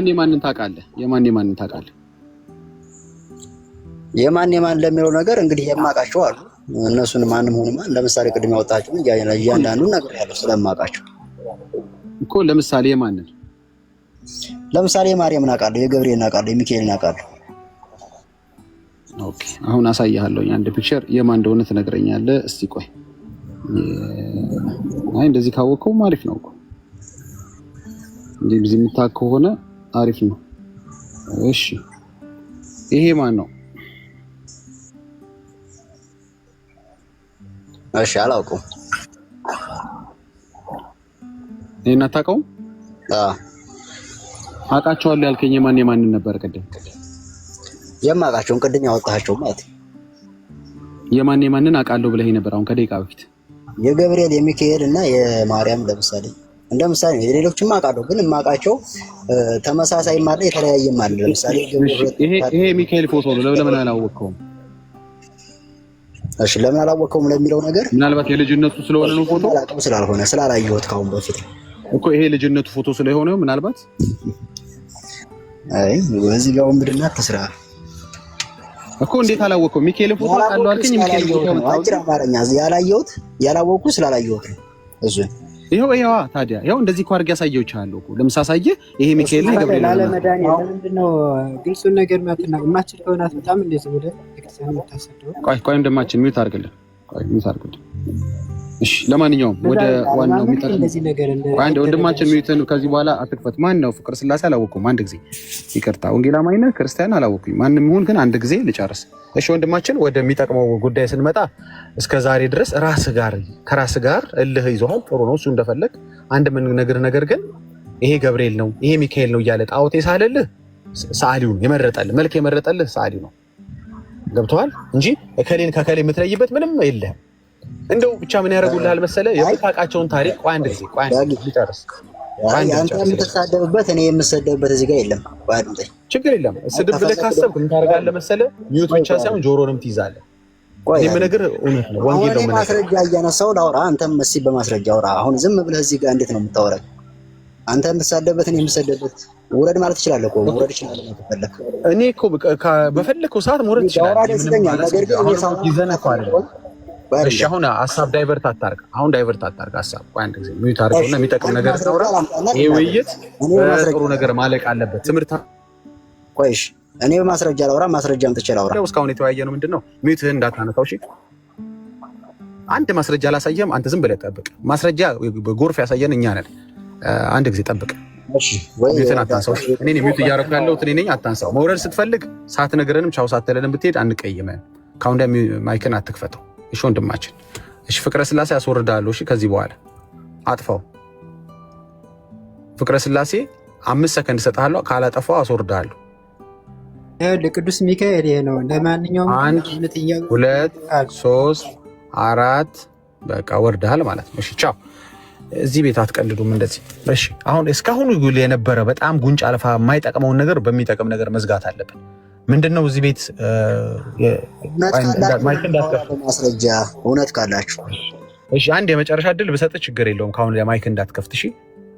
የማንን ታውቃለህ? የማንን ታውቃለህ? የማን ለሚለው ነገር እንግዲህ የማውቃቸው አሉ። እነሱን ማንም ሆነ ማን ለምሳሌ ቅድም ያወጣቸው እያንዳንዱን ነገር ያለው ስለማውቃቸው እኮ ለምሳሌ የማንን ለምሳሌ የማርያምን አውቃለሁ፣ የገብርኤልን አውቃለሁ፣ የሚካኤልን አውቃለሁ። ኦኬ አሁን አሳይሃለሁ አንድ ፒክቸር የማን እንደሆነ ትነግረኛለህ። እስቲ ቆይ አይ እንደዚህ ካወቀው አሪፍ ነው እኮ እንደዚህ የምታውቅ ከሆነ አሪፍ ነው። እሺ ይሄ ማን ነው? እሺ አላውቀውም። ይሄን አታውቀውም? አውቃቸዋለሁ ያልከኝ የማንን ነበር ቅድም? የማውቃቸውን ቅድም ያወጣቸው ማለት የማንን አውቃለሁ ብለህ ነበር አሁን ከደቂቃ በፊት። የገብርኤል የሚካኤል እና የማርያም ለምሳሌ እንደምሳሌ የሌሎችም አውቃለሁ፣ ግን የማውቃቸው ተመሳሳይ ማለት የተለያየ ማለት ለምሳሌ ይሄ ሚካኤል ፎቶ ነው። ለምን አላወቅከውም? እሺ ለምን አላወቅከውም ለሚለው ነገር ምናልባት የልጅነቱ ስለሆነ ነው ፎቶ ስላልሆነ ስላላየሁት ካሁን በፊት እኮ ይሄ ልጅነቱ ፎቶ ስለሆነ ምናልባት አይ በዚህ ጋር ወንብድና ተስራ እኮ እንዴት አላወቅከው? ሚካኤል ፎቶ አውቃለሁ አልከኝ። ሚካኤል ፎቶ ነው አጭር አማርኛ ያላየሁት ያላወቅኩ ስላላየሁት ነው እሱ ይሄው ታዲያ ያው እንደዚህ እኮ አድርጌ ያሳየውቻለሁ እኮ ለምሳሳየ ይሄ ሚካኤል ነው ገብርኤል ነው ለመዳን ለምንድነው ግልጹን ነገር ማትችል ከሆነ በጣም እንደዚህ ወደ ክርስቲያን የምታሰደው ቆይ እንደማችን ሚውት አድርግልን። እሺ ለማንኛውም ወደ ዋናው የሚጠቅም እንደዚህ ነገር አንድ ወንድማችን ሚውትን ከዚህ በኋላ አትክፈት። ማን ነው ፍቅር ስላሴ? አላወቅኩም። አንድ ጊዜ ይቅርታ፣ ወንጌላማኝ ነህ ክርስቲያን አላወቅኩኝ። ማንም ይሁን ግን አንድ ጊዜ ልጨርስ። እሺ ወንድማችን ወደሚጠቅመው ጉዳይ ስንመጣ እስከ ዛሬ ድረስ ከራስ ጋር እልህ ይዞሃል። ጥሩ ነው እሱ እንደፈለግ። አንድ ምን ነገር ግን ይሄ ገብርኤል ነው ይሄ ሚካኤል ነው እያለ ጣዖት የሳለልህ ሰዓሊውን የመረጠልህ መልክ የመረጠልህ ሰዓሊ ነው። ገብቶሃል እንጂ እከሌን ከከሌ የምትለይበት ምንም የለህም። እንደው ብቻ ምን ያደርጉልሃል መሰለህ? የምታውቃቸውን ታሪክ አንድ ጊዜ ሊጨርስ አንተ የምትሳደብበት እኔ የምሰደብበት እዚህ ጋር የለም። ችግር የለም። ስድብ ብለህ ካሰብክ ምን ታደርጋለህ መሰለህ? ሚውት ብቻ ሳይሆን ጆሮንም ትይዛለህ። እኔ የምነግርህ እውነት ነው። ወንጌል ነው የምነግርህ። ማስረጃ እያነሳሁ ላውራ፣ አንተም እስኪ በማስረጃ አውራ። አሁን ዝም ብለህ እዚህ ጋር እንዴት ነው የምታወራኝ? አንተ የምትሳደብበት እኔ የምሰደብበት ውረድ ማለት ትችላለህ እኮ ውረድ ይችላል ማለት ፈለክ። እኔ እኮ በፈለከው ሰዓት መውረድ ትችላለህ። ነገር ግን ይዘህ እኮ አይደለም። እሺ አሁን ሀሳብ ዳይቨርት አታርግ። ሀሳብ አንድ ጊዜ ሚውት አድርገውና የሚጠቅም ነገር ታውራ። ይሄ ውይይት ጥሩ ነገር ማለቅ አለበት። ትምህርት ቆይሽ እኔ በማስረጃ ላውራ፣ ማስረጃም አምጥቼ ላውራ። እስካሁን የተወያየነው ምንድነው? ሚውትህን እንዳታነሳው እሺ። አንድ ማስረጃ አላሳየም፣ አንተ ዝም ብለህ ጠብቅ። ማስረጃ በጎርፍ ያሳየን እኛ ነን። አንድ ጊዜ ጠብቅ። እሺ ሚውትህን አታንሳው። እኔ ሚውት እያደረኩ ያለሁት እኔ ነኝ። አታንሳው። መውረድ ስትፈልግ ሳትነግረንም ቻው ሳትለንም ብትሄድ አንቀይመን። ካሁን ደግሞ ማይክን አትክፈተው። እሺ ወንድማችን፣ እሺ ፍቅረ ስላሴ አስወርዳለሁ። እሺ ከዚህ በኋላ አጥፋው። ፍቅረ ስላሴ 5 ሰከንድ ሰጣለሁ፣ ካላጠፋው አስወርዳለሁ። ለቅዱስ ሚካኤል ይሄ ነው። ለማንኛውም 1 2 3 4 በቃ ወርዳል ማለት ነው። እሺ ቻው። እዚህ ቤት አትቀልዱም እንደዚህ። እሺ አሁን እስካሁን የነበረ በጣም ጉንጭ አልፋ የማይጠቅመውን ነገር በሚጠቅም ነገር መዝጋት አለብን። ምንድነው እዚህ ቤት ማስረጃ እውነት ካላችሁ እሺ አንድ የመጨረሻ እድል ብሰጥ ችግር የለውም። ካሁን ለማይክ እንዳትከፍት እሺ።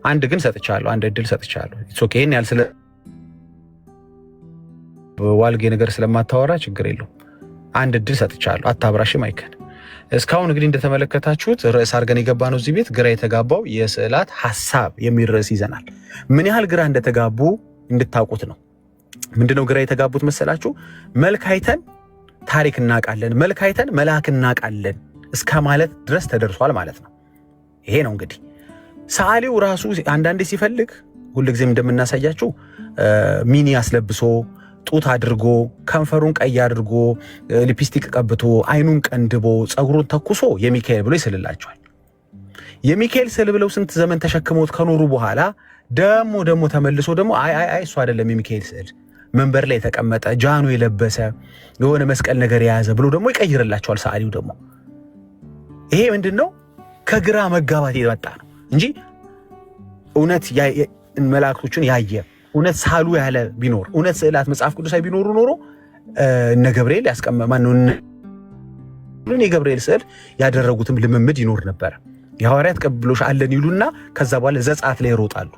አንድ ግን ሰጥቻለሁ፣ አንድ እድል ሰጥቻለሁ። ኢትስ ኦኬ። ይሄን ያህል ስለ ዋልጌ ነገር ስለማታወራ ችግር የለውም። አንድ እድል ሰጥቻለሁ። አታብራሽ ማይክን። እስካሁን እንግዲህ እንደተመለከታችሁት ርዕስ አድርገን የገባ ነው እዚህ ቤት ግራ የተጋባው የስዕላት ሐሳብ የሚል ርዕስ ይዘናል። ምን ያህል ግራ እንደተጋቡ እንድታውቁት ነው። ምንድነው ግራ የተጋቡት መሰላችሁ? መልክ አይተን ታሪክ እናውቃለን፣ መልክ አይተን መልአክ እናውቃለን እስከ ማለት ድረስ ተደርሷል ማለት ነው። ይሄ ነው እንግዲህ ሰዓሊው ራሱ አንዳንዴ ሲፈልግ ሁልጊዜም እንደምናሳያችሁ ሚኒ አስለብሶ ጡት አድርጎ ከንፈሩን ቀይ አድርጎ ሊፕስቲክ ቀብቶ አይኑን ቀንድቦ ፀጉሩን ተኩሶ የሚካኤል ብሎ ይስልላቸዋል። የሚካኤል ስዕል ብለው ስንት ዘመን ተሸክመውት ከኖሩ በኋላ ደግሞ ተመልሶ ደግሞ አይ እሱ አይደለም የሚካኤል ስዕል መንበር ላይ የተቀመጠ ጃኑ የለበሰ የሆነ መስቀል ነገር የያዘ ብሎ ደግሞ ይቀይርላቸዋል። ሰዓሊው ደግሞ ይሄ ምንድነው ከግራ መጋባት የመጣ ነው እንጂ እውነት መላእክቶችን ያየ እውነት ሳሉ ያለ ቢኖር እውነት ስዕላት መጽሐፍ ቅዱሳዊ ቢኖሩ ኖሮ እነ ገብርኤል ያስቀመማን ነው የገብርኤል ስዕል ያደረጉትም ልምምድ ይኖር ነበር። የሐዋርያት ቅብብሎሽ አለን ይሉና ከዛ በኋላ ዘጸአት ላይ ይሮጣሉ፣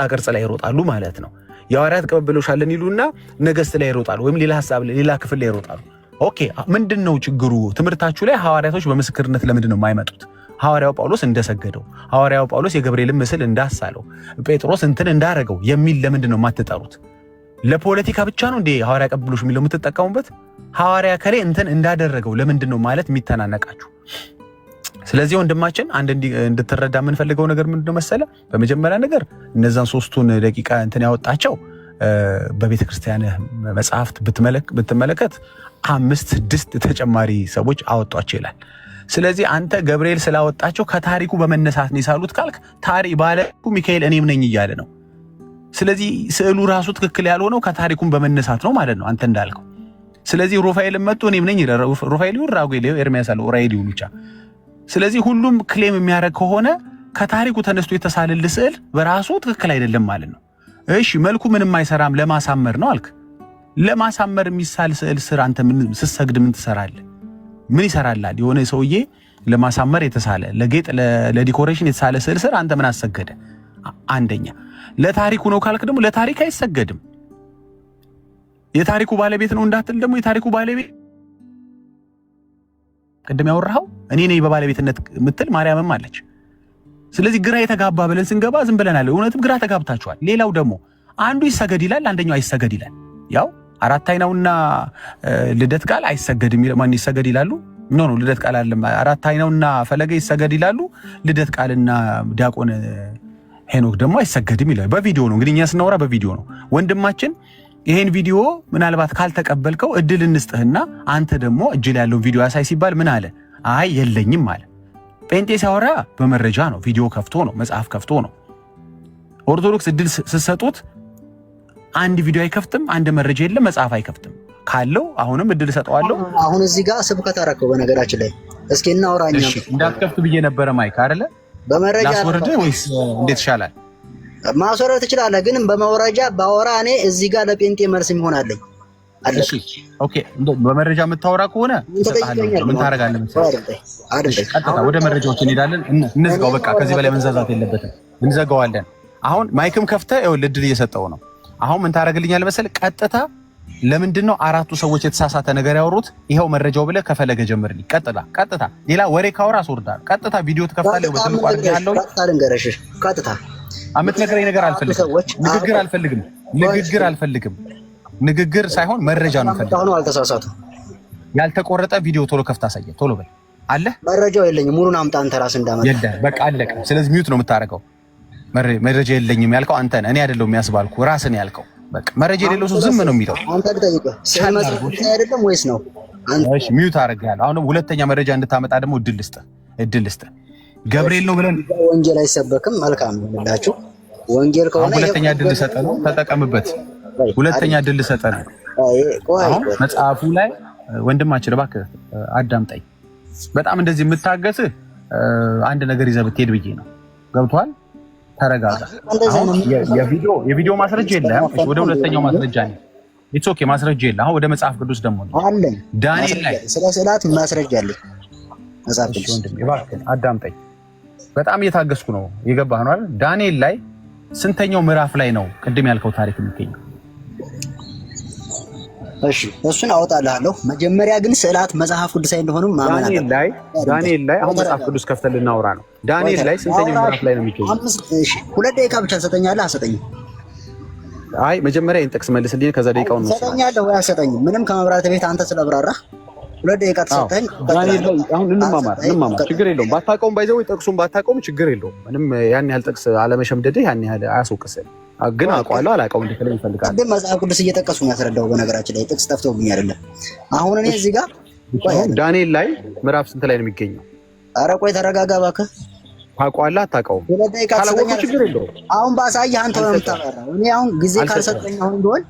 ቅርጽ ላይ ይሮጣሉ ማለት ነው። የሐዋርያት ቅብብሎሽ አለን ይሉና ነገሥት ላይ ይሮጣሉ፣ ወይም ሌላ ሐሳብ ላይ ሌላ ክፍል ላይ ይሮጣሉ። ኦኬ ምንድነው ችግሩ? ትምህርታችሁ ላይ ሐዋርያቶች በምስክርነት ለምንድነው የማይመጡት? ሐዋርያው ጳውሎስ እንደሰገደው፣ ሐዋርያው ጳውሎስ የገብርኤልን ምስል እንዳሳለው፣ ጴጥሮስ እንትን እንዳረገው የሚል ለምንድነው የማትጠሩት? ለፖለቲካ ብቻ ነው እንዴ ሐዋርያ ቅብብሎሽ የሚለው የምትጠቀሙበት? ሐዋርያ ከሌ እንትን እንዳደረገው ለምንድነው ማለት የሚተናነቃችሁ? ስለዚህ ወንድማችን አንድ እንድትረዳ የምንፈልገው ነገር ምንድነው መሰለ? በመጀመሪያ ነገር እነዛን 3ቱን ደቂቃ እንትን ያወጣቸው በቤተ ክርስቲያን መጽሐፍት ብትመለከት 5-6 ተጨማሪ ሰዎች አወጧቸው ይላል። ስለዚህ አንተ ገብርኤል ስላወጣቸው ከታሪኩ በመነሳት ነው የሳሉት ካልክ ባለታሪኩ ሚካኤል እኔም ነኝ እያለ ነው። ስለዚህ ስዕሉ ራሱ ትክክል ያልሆነው ከታሪኩም በመነሳት ነው ማለት ነው አንተ እንዳልከው። ስለዚህ ሩፋኤልም መጥቶ እኔም ነኝ ይላል። ሩፋኤል ይሁን ራጉኤል ይሁን ኤርሚያስ አለ ኡራኤል ይሁን ብቻ። ስለዚህ ሁሉም ክሌም የሚያደርግ ከሆነ ከታሪኩ ተነስቶ የተሳለል ስዕል በራሱ ትክክል አይደለም ማለት ነው። እሺ መልኩ ምንም አይሰራም ለማሳመር ነው አልክ። ለማሳመር የሚሳል ስዕል ስር አንተ ምን ስትሰግድ ምን ትሰራለህ? ምን ይሰራላል? የሆነ ሰውዬ ለማሳመር የተሳለ ለጌጥ ለዲኮሬሽን የተሳለ ስዕል ስር አንተ ምን አሰገደ? አንደኛ ለታሪኩ ነው ካልክ ደግሞ ለታሪክ አይሰገድም። የታሪኩ ባለቤት ነው እንዳትል ደግሞ የታሪኩ ባለቤት ቅድም ያወራው እኔ ነኝ በባለቤትነት ምትል ማርያምም አለች። ስለዚህ ግራ የተጋባ ብለን ስንገባ ዝም ብለናል። እውነትም ግራ ተጋብታችኋል። ሌላው ደግሞ አንዱ ይሰገድ ይላል፣ አንደኛው አይሰገድ ይላል። ያው አራት አይናውና ልደት ቃል አይሰገድም ይላል። ማን ይሰገድ ይላሉ? ኖ ልደት ቃል አይደለም። አራት አይናውና ፈለገ ይሰገድ ይላሉ። ልደት ቃልና ዲያቆን ሄኖክ ደግሞ አይሰገድም ይላል። በቪዲዮ ነው እንግዲህ እኛ ስናወራ በቪዲዮ ነው። ወንድማችን ይሄን ቪዲዮ ምናልባት ካልተቀበልከው እድል እንስጥህና አንተ ደግሞ እጅ ላይ ያለውን ቪዲዮ ያሳይ ሲባል ምን አለ? አይ የለኝም አለ። ጴንጤ ሲያወራ በመረጃ ነው፣ ቪዲዮ ከፍቶ ነው፣ መጽሐፍ ከፍቶ ነው። ኦርቶዶክስ እድል ስትሰጡት አንድ ቪዲዮ አይከፍትም፣ አንድ መረጃ የለም፣ መጽሐፍ አይከፍትም። ካለው አሁንም እድል ሰጠዋለሁ። አሁን እዚህ ጋር ስብከት አደረከው። በነገራችን ላይ እስኪ እናውራኛ። እሺ እንዳትከፍት ብዬ ነበረ ማይክ አይደለ? በመረጃ ላስወርድ ወይስ እንዴት ይሻላል? ማስወረድ ትችላለህ፣ ግን በመረጃ ባወራ እኔ እዚህ ጋር ለጴንጤ መልስ የሚሆን አለኝ። እሺ ኦኬ። በመረጃ የምታወራ ከሆነ ምን ታደርጋለህ መሰለህ? ቀጥታ ወደ መረጃዎች እንሄዳለን። እንዝጋው በቃ። ከዚህ በላይ መንዛዛት የለበትም። እንዘጋዋለን። አሁን ማይክም ከፍተህ ይኸውልህ እድል እየሰጠው ነው። አሁን ምን ታደርግልኛለህ መሰለህ? ቀጥታ ለምንድን ነው አራቱ ሰዎች የተሳሳተ ነገር ያወሩት? ይኸው መረጃው ብለህ ከፈለገ ጀምርልኝ። ቀጥታ ሌላ ወሬ ካወራ አስወርዳለሁ። ቀጥታ ቪዲዮ ትከፍታለህ። በትልቁ አድርጌሃለሁ። ቀጥታ የምትነግረኝ ነገር አልፈልግም። ንግግር አልፈልግም። ንግግር ሳይሆን መረጃ ነው ፈልግ። አሁን አልተሳሳቱ። ያልተቆረጠ ቪዲዮ ቶሎ ከፍታ አሳየህ። ቶሎ በል አለ። መረጃው የለኝም። ሙሉን አምጣ አንተ ራስህ እንዳመጣ። የለም በቃ አለቀ። ስለዚህ ሚውት ነው የምታደርገው። መረጃ የለኝም ያልከው አንተ ነህ፣ እኔ አይደለሁም የሚያስባልኩ ራስህ ነው ያልከው። በቃ መረጃ የሌለው ሰው ዝም ነው የሚለው። አንተ ልጠይቅህ አይደለም ወይስ ነው? እሺ ሚውት አደርግሃለሁ። አሁን ሁለተኛ መረጃ እንድታመጣ ደግሞ እድል ልስጥህ። ገብርኤል ነው ብለን ወንጌል አይሰበክም። መልካም ይሁንላችሁ። ወንጌል ከሆነ ሁለተኛ እድል ልሰጠህ ነው፣ ተጠቀምበት። ሁለተኛ እድል ልሰጠህ ነው። አሁን መጽሐፉ ላይ ወንድማችን እባክህ አዳምጠኝ። በጣም እንደዚህ የምታገስህ አንድ ነገር ይዘህ ብትሄድ ብዬ ነው። ገብቶሃል? ተረጋጋ። አሁን የቪዲዮ ማስረጃ የለም። ወደ ሁለተኛው ማስረጃ ነው። ኢትስ ኦኬ። ማስረጃ የለም። አሁን ወደ መጽሐፍ ቅዱስ ደግሞ ነው አለኝ። ዳንኤል ላይ ስለ ስዕላት ማስረጃ አለኝ። መጽሐፍ ቅዱስ ወንድም እባክህ አዳምጠኝ። በጣም እየታገስኩ ነው። የገባህ ነው አይደል? ዳንኤል ላይ ስንተኛው ምዕራፍ ላይ ነው ቅድም ያልከው ታሪክ የሚገኘው? እሺ እሱን አወጣልሃለሁ። መጀመሪያ ግን ስዕላት መጽሐፍ ቅዱሳዊ እንደሆኑ ማመን አለብህ። ዳንኤል ላይ አሁን መጽሐፍ ቅዱስ ከፍተን ልናወራ ነው። ዳንኤል ላይ ስንተኛው ምዕራፍ ላይ ነው የሚገኘው? እሺ 2 ደቂቃ ብቻ ትሰጠኛለህ? አሰጠኝም? አይ መጀመሪያ ይሄን ጥቅስ መልስልኝ፣ ከዛ ደቂቃውን ነው ትሰጠኛለህ ወይ አሰጠኝም? ምንም ከመብራት ቤት አንተ ስለብራራህ 2 ደቂቃ ተሰጠኝ። ዳንኤል ላይ አሁን እንማማር፣ ችግር የለውም። ባታውቀውም ባይዘው ጥቅሱን ባታውቀውም ችግር የለውም። ምንም ያን ያህል ጥቅስ አለመሸምደድህ ያን ያህል አያስወቅስም። ግን አውቀዋለሁ አላውቀውም እንድትለኝ ይፈልጋል። ግን መጽሐፍ ቅዱስ እየጠቀሱ ነው ያስረዳው። በነገራችን ላይ ጥቅስ ጠፍቶብኝ አይደለም። አሁን እኔ እዚህ ጋር ዳንኤል ላይ ምዕራፍ ስንት ላይ ነው የሚገኘው? ኧረ ቆይ ተረጋጋ እባክህ። ታውቀዋለህ አታውቀውም? ካላወቅሁ ችግር የለውም። አሁን ባሳየህ አንተ ነው የምታወራው። እኔ አሁን ጊዜ ካልሰጠኝ አሁን ቢሆን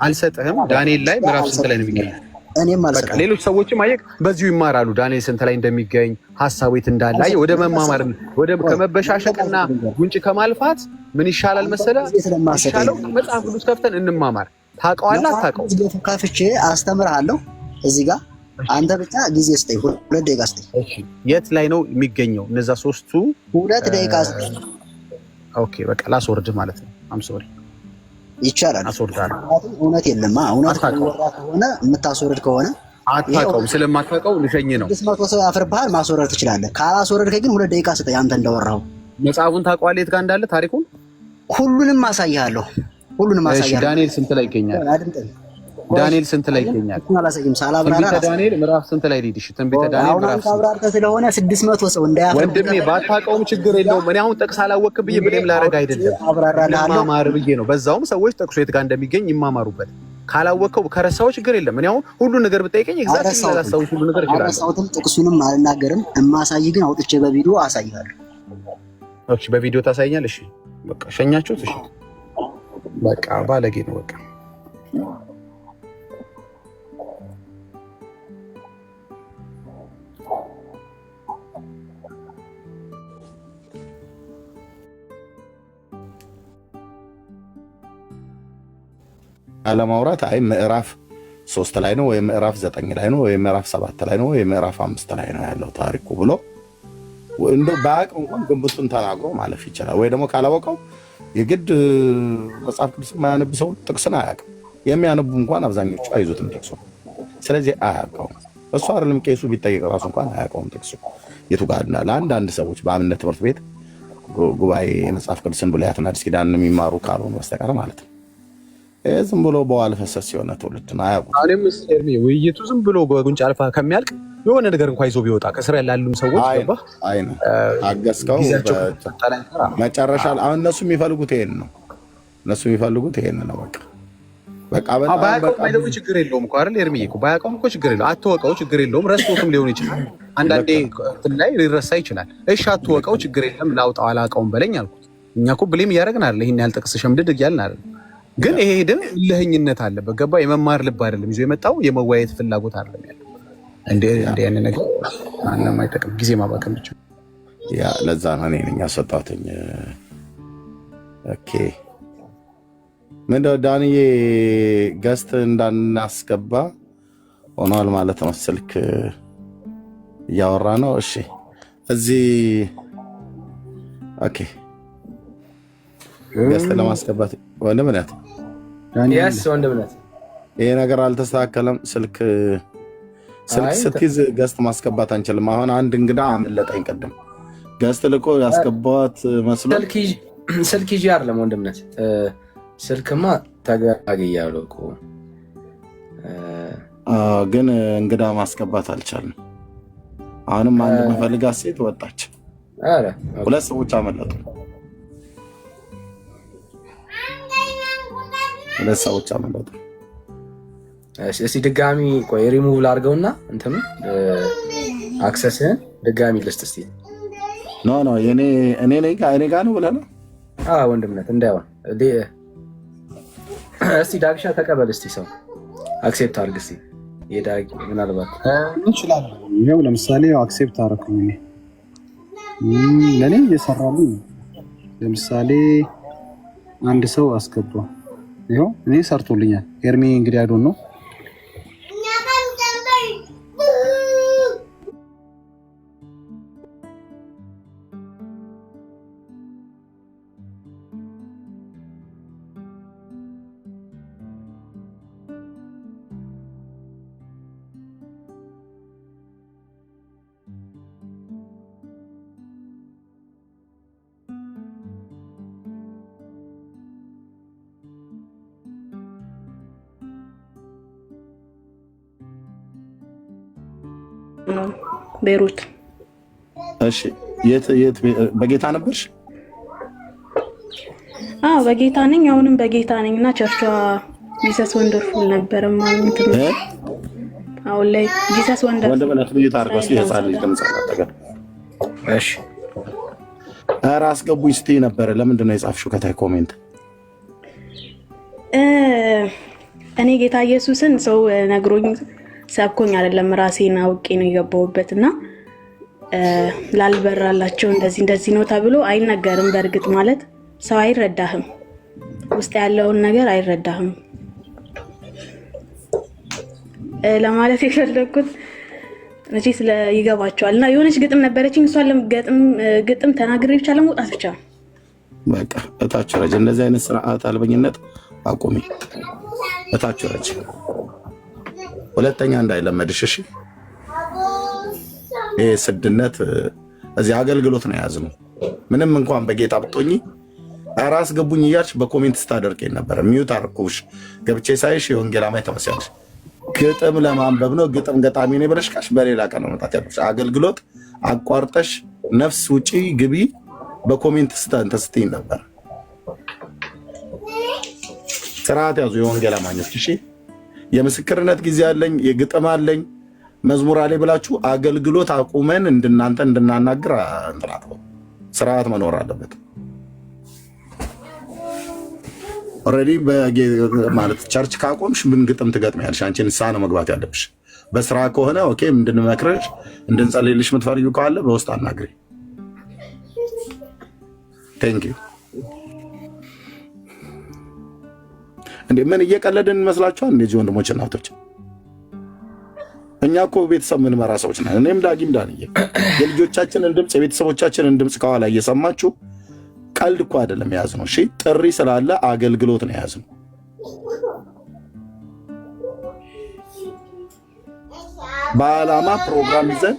አልሰጥህም። ዳንኤል ላይ ምዕራፍ ስንት ላይ ነው የሚገኘው? እኔም አልሰጠም። በቃ ሌሎች ሰዎችም አየህ በዚሁ ይማራሉ። ዳንኤል ስንት ላይ እንደሚገኝ ሀሳቡ የት እንዳለ አየህ። ወደ መማማር ወደ ከመበሻሸቅና ጉንጭ ከማልፋት ምን ይሻላል መሰለህ? ይሻለው መጽሐፍ ቅዱስ ከፍተን እንማማር። ታውቀዋለህ አታውቀውም? ከፍቼ አስተምርሃለሁ እዚህ ጋር አንተ ብቻ ጊዜ ስጠኝ፣ 2 ደቂቃ ስጠኝ። እሺ የት ላይ ነው የሚገኘው? እነዛ ሶስቱ 2 ደቂቃ ስጠኝ። ኦኬ በቃ ላስወርድ ማለት ነው። አም ሶሪ ይቻላል። አስወርዳለሁ። እውነት የለም። እውነት ከሆነ የምታስወርድ ከሆነ አታውቀውም። ስለማታውቀው ልሸኝ ነው። 600 ሰው ያፍርብሃል። ማስወረድ ትችላለህ። ካላስወረድከኝ ግን 2 ደቂቃ ስጠኝ። አንተ እንዳወራኸው መጽሐፉን ታውቀዋለህ? የት ጋር እንዳለ ታሪኩን ሁሉንም አሳይሃለሁ። ሁሉንም አሳይሃለሁ። ዳንኤል ስንት ላይ ይገኛል? ዳንኤል ስንት ላይ ይገኛል? አላሳይም። ሳላብራራ ትንቢተ ዳንኤል ምዕራፍ ስንት ላይ ሊድሽ? ትንቢተ ዳንኤል ምዕራፍ አብራርተህ ስለሆነ 600 ሰው እንዳያፍር ወንድሜ፣ ባታውቀውም ችግር የለውም። እኔ አሁን ጥቅስ አላወቅህ ብዬ ብሌም ላደርግ አይደለም፣ ማማር ብዬ ነው። በዛውም ሰዎች ጥቅሱ የት ጋር እንደሚገኝ ይማማሩበት። ካላወቅኸው ከረሳው ችግር የለም። እኔ አሁን ሁሉ ነገር ብጠይቀኝ ኤግዛክትሊ ላላስታውስ ሁሉ ነገር ይችላል። አረሳውትም ጥቅሱንም አልናገርም። እማሳይ ግን አውጥቼ በቪዲዮ አሳይሃለሁ። ኦኬ በቪዲዮ ታሳይኛለሽ? በቃ ሸኛችሁት። እሺ በቃ ባለጌ ነው በቃ አለማውራት። አይ ምዕራፍ 3 ላይ ነው ወይ ምዕራፍ 9 ላይ ነው ወይ ምዕራፍ 7 ላይ ነው ወይ ምዕራፍ 5 ላይ ነው ያለው ታሪኩ ብሎ እንደው ባያውቀው እንኳን ግንብቱን ተናግሮ ማለፍ ይችላል። ወይ ደግሞ ካላወቀው የግድ መጽሐፍ ቅዱስ የማያነብ ሰው ጥቅስን አያውቅም። የሚያነቡ እንኳን አብዛኞቹ አይዙትም ጥቅሱ። ስለዚህ አያውቀውም። እሱ አይደለም ቄሱ ቢጠይቅ ራሱ እንኳን አያውቀውም ጥቅሱ የቱ ጋር እንዳለ። አንዳንድ ሰዎች በአብነት ትምህርት ቤት ጉባኤ መጽሐፍ ቅዱስን ብሉያትና አዲስ ኪዳን የሚማሩ ካልሆኑ በስተቀር ማለት ነው ዝም ብሎ በዋል ፈሰስ የሆነ ትውልድ ነው። አያውቁም። እኔም ኤርሚ ውይይቱ ዝም ብሎ በጉንጭ አልፋ ከሚያልቅ የሆነ ነገር እንኳን ይዞ ቢወጣ ከስር ያሉም ሰዎች ገባህ አገዝከው መጨረሻ አሁን እነሱ የሚፈልጉት ይሄን ነው። በቃ ባያውቀውም ችግር የለውም እኮ አይደል ኤርሚ? ባያውቀውም እኮ ችግር የለውም። አትወቀው ችግር የለውም። ረስቶትም ሊሆን ይችላል። አንዳንዴ እንትን ላይ ሊረሳ ይችላል። እሺ አትወቀው ችግር የለም። ላውጣው አላውቀውም በለኝ አልኩት። እኛ እኮ ብሌም እያደረግን አይደል? ይሄን ያህል ጥቅስ ሸምድድ እያልን አይደል? ግን ይሄ ግን ለህኝነት አለበት። ገባ? የመማር ልብ አይደለም ይዞ የመጣው የመወያየት ፍላጎት አይደለም ያለው። እንዴ ያን ነገር ማንም አይጠቅም። ጊዜ ማባከን ብቻ ያ ለዛ ነው እኔ ነኝ ያሰጣሁትኝ። ኦኬ ምንድነው ዳንዬ ገስት እንዳናስገባ ሆኗል ማለት ነው። ስልክ እያወራ ነው። እሺ እዚህ ኦኬ ገስት ለማስገባት ወንድምነት ወንድምነት ይሄ ነገር አልተስተካከለም። ስልክ ስትይዝ ገስት ማስገባት አንችልም። አሁን አንድ እንግዳ አመለጠኝ። ቅድም ገስት ልኮ ያስገባት መስሎ ስልክ ይዤ አይደለም ወንድምነት፣ ስልክማ ተጋግያለሁ እኮ ግን እንግዳ ማስገባት አልቻልንም። አሁንም አንድ መፈልጋት ሴት ወጣች። አረ 2 ሰዎች አመለጡ። 2 ሰዎች አመለጡ። እስቲ ድጋሚ ቆይ ሪሙቭ ላድርገውና እንትም አክሰስህን ድጋሚ ልስጥ እስቲ። ኖ እኔ ጋር ነው ብለህ ነው? ወንድምነት እንዳይሆን እስቲ ዳግሻ ተቀበል እስቲ ሰው አክሴፕት አድርግ እስቲ። የዳግ ምናልባት እንችላለን። ይኸው ለምሳሌ አክሴፕት አደረኩኝ። ለእኔ እየሰራልኝ ለምሳሌ አንድ ሰው አስገባ። ይኸው እኔ ሰርቶልኛል። ኤርሚ እንግዲህ አይዶን ነው ቤሩት። እሺ የት በጌታ ነበርሽ? በጌታ ነኝ። አሁንም በጌታ ነኝ እና ቸርቿ ጂሰስ ወንደርፉል ነበር ማለት ነው። አሁን ላይ ጂሰስ ወንደርፉል ወንደበላት ልጅ ታርቆስ ይጻል ይከምጻለህ። እሺ ኧረ አስገቡኝ ስትይ ነበር። ለምንድን ነው የጻፍሽው ከታይ ኮሜንት? እኔ ጌታ ኢየሱስን ሰው ነግሮኝ ሰብኮኝ አይደለም ራሴን አውቄ ነው የገባሁበት እና ላልበራላቸው እንደዚህ ነው ተብሎ አይነገርም። በእርግጥ ማለት ሰው አይረዳህም፣ ውስጥ ያለውን ነገር አይረዳህም ለማለት የፈለኩት መቼ ስለ ይገባቸዋል። እና የሆነች ግጥም ነበረችኝ እሷን ግጥም ተናግሬ ብቻ ለመውጣት ብቻ በቃ እታች ረጅ እንደዚህ አይነት ስርዓት አልበኝነት አቁሚ። እታች ረጅ ሁለተኛ እንዳይለመድሽ እሺ። ይሄ ስድነት እዚህ አገልግሎት ነው የያዝነው። ምንም እንኳን በጌታ ብትሆኚ ራስ ገቡኝ እያልሽ በኮሜንት ስታደርቀኝ ነበር። ሚዩት አርኩሽ ገብቼ ሳይሽ የወንጌል አማኝ ተመሰለሽ። ግጥም ለማንበብ ነው ግጥም ገጣሚ ነኝ ብለሽ ካሽ በሌላ ቀን ነው መጣት ያለሽ። አገልግሎት አቋርጠሽ ነፍስ ውጪ ግቢ በኮሜንት ስትይኝ ነበር። ስርዓት ያዙ የወንጌል አማኞች እሺ። የምስክርነት ጊዜ አለኝ፣ የግጥም አለኝ፣ መዝሙር አለኝ ብላችሁ አገልግሎት አቁመን እንድናንተ እንድናናግር እንትናት ስርዓት መኖር አለበት። ኦልሬዲ ማለት ቸርች ካቆምሽ ምን ግጥም ትገጥሚያለሽ? አንቺ ንስሐ ነው መግባት ያለብሽ። በስራ ከሆነ ኦኬ፣ እንድንመክርሽ እንድንጸልይልሽ የምትፈልጊው ካለ በውስጥ አናግሪ። ቴንክ ዩ። እንዴ ምን እየቀለድን እንመስላችኋል? እንደዚህ ወንድሞች እናቶች፣ እኛ እኮ ቤተሰብ ምንመራ ሰዎች ነን። እኔም ዳጊም ዳንዬ የልጆቻችንን ድምፅ የቤተሰቦቻችንን ድምፅ ከኋላ እየሰማችሁ ቀልድ እኮ አይደለም የያዝነው። እሺ ጥሪ ስላለ አገልግሎት ነው የያዝነው። በዓላማ ፕሮግራም ይዘን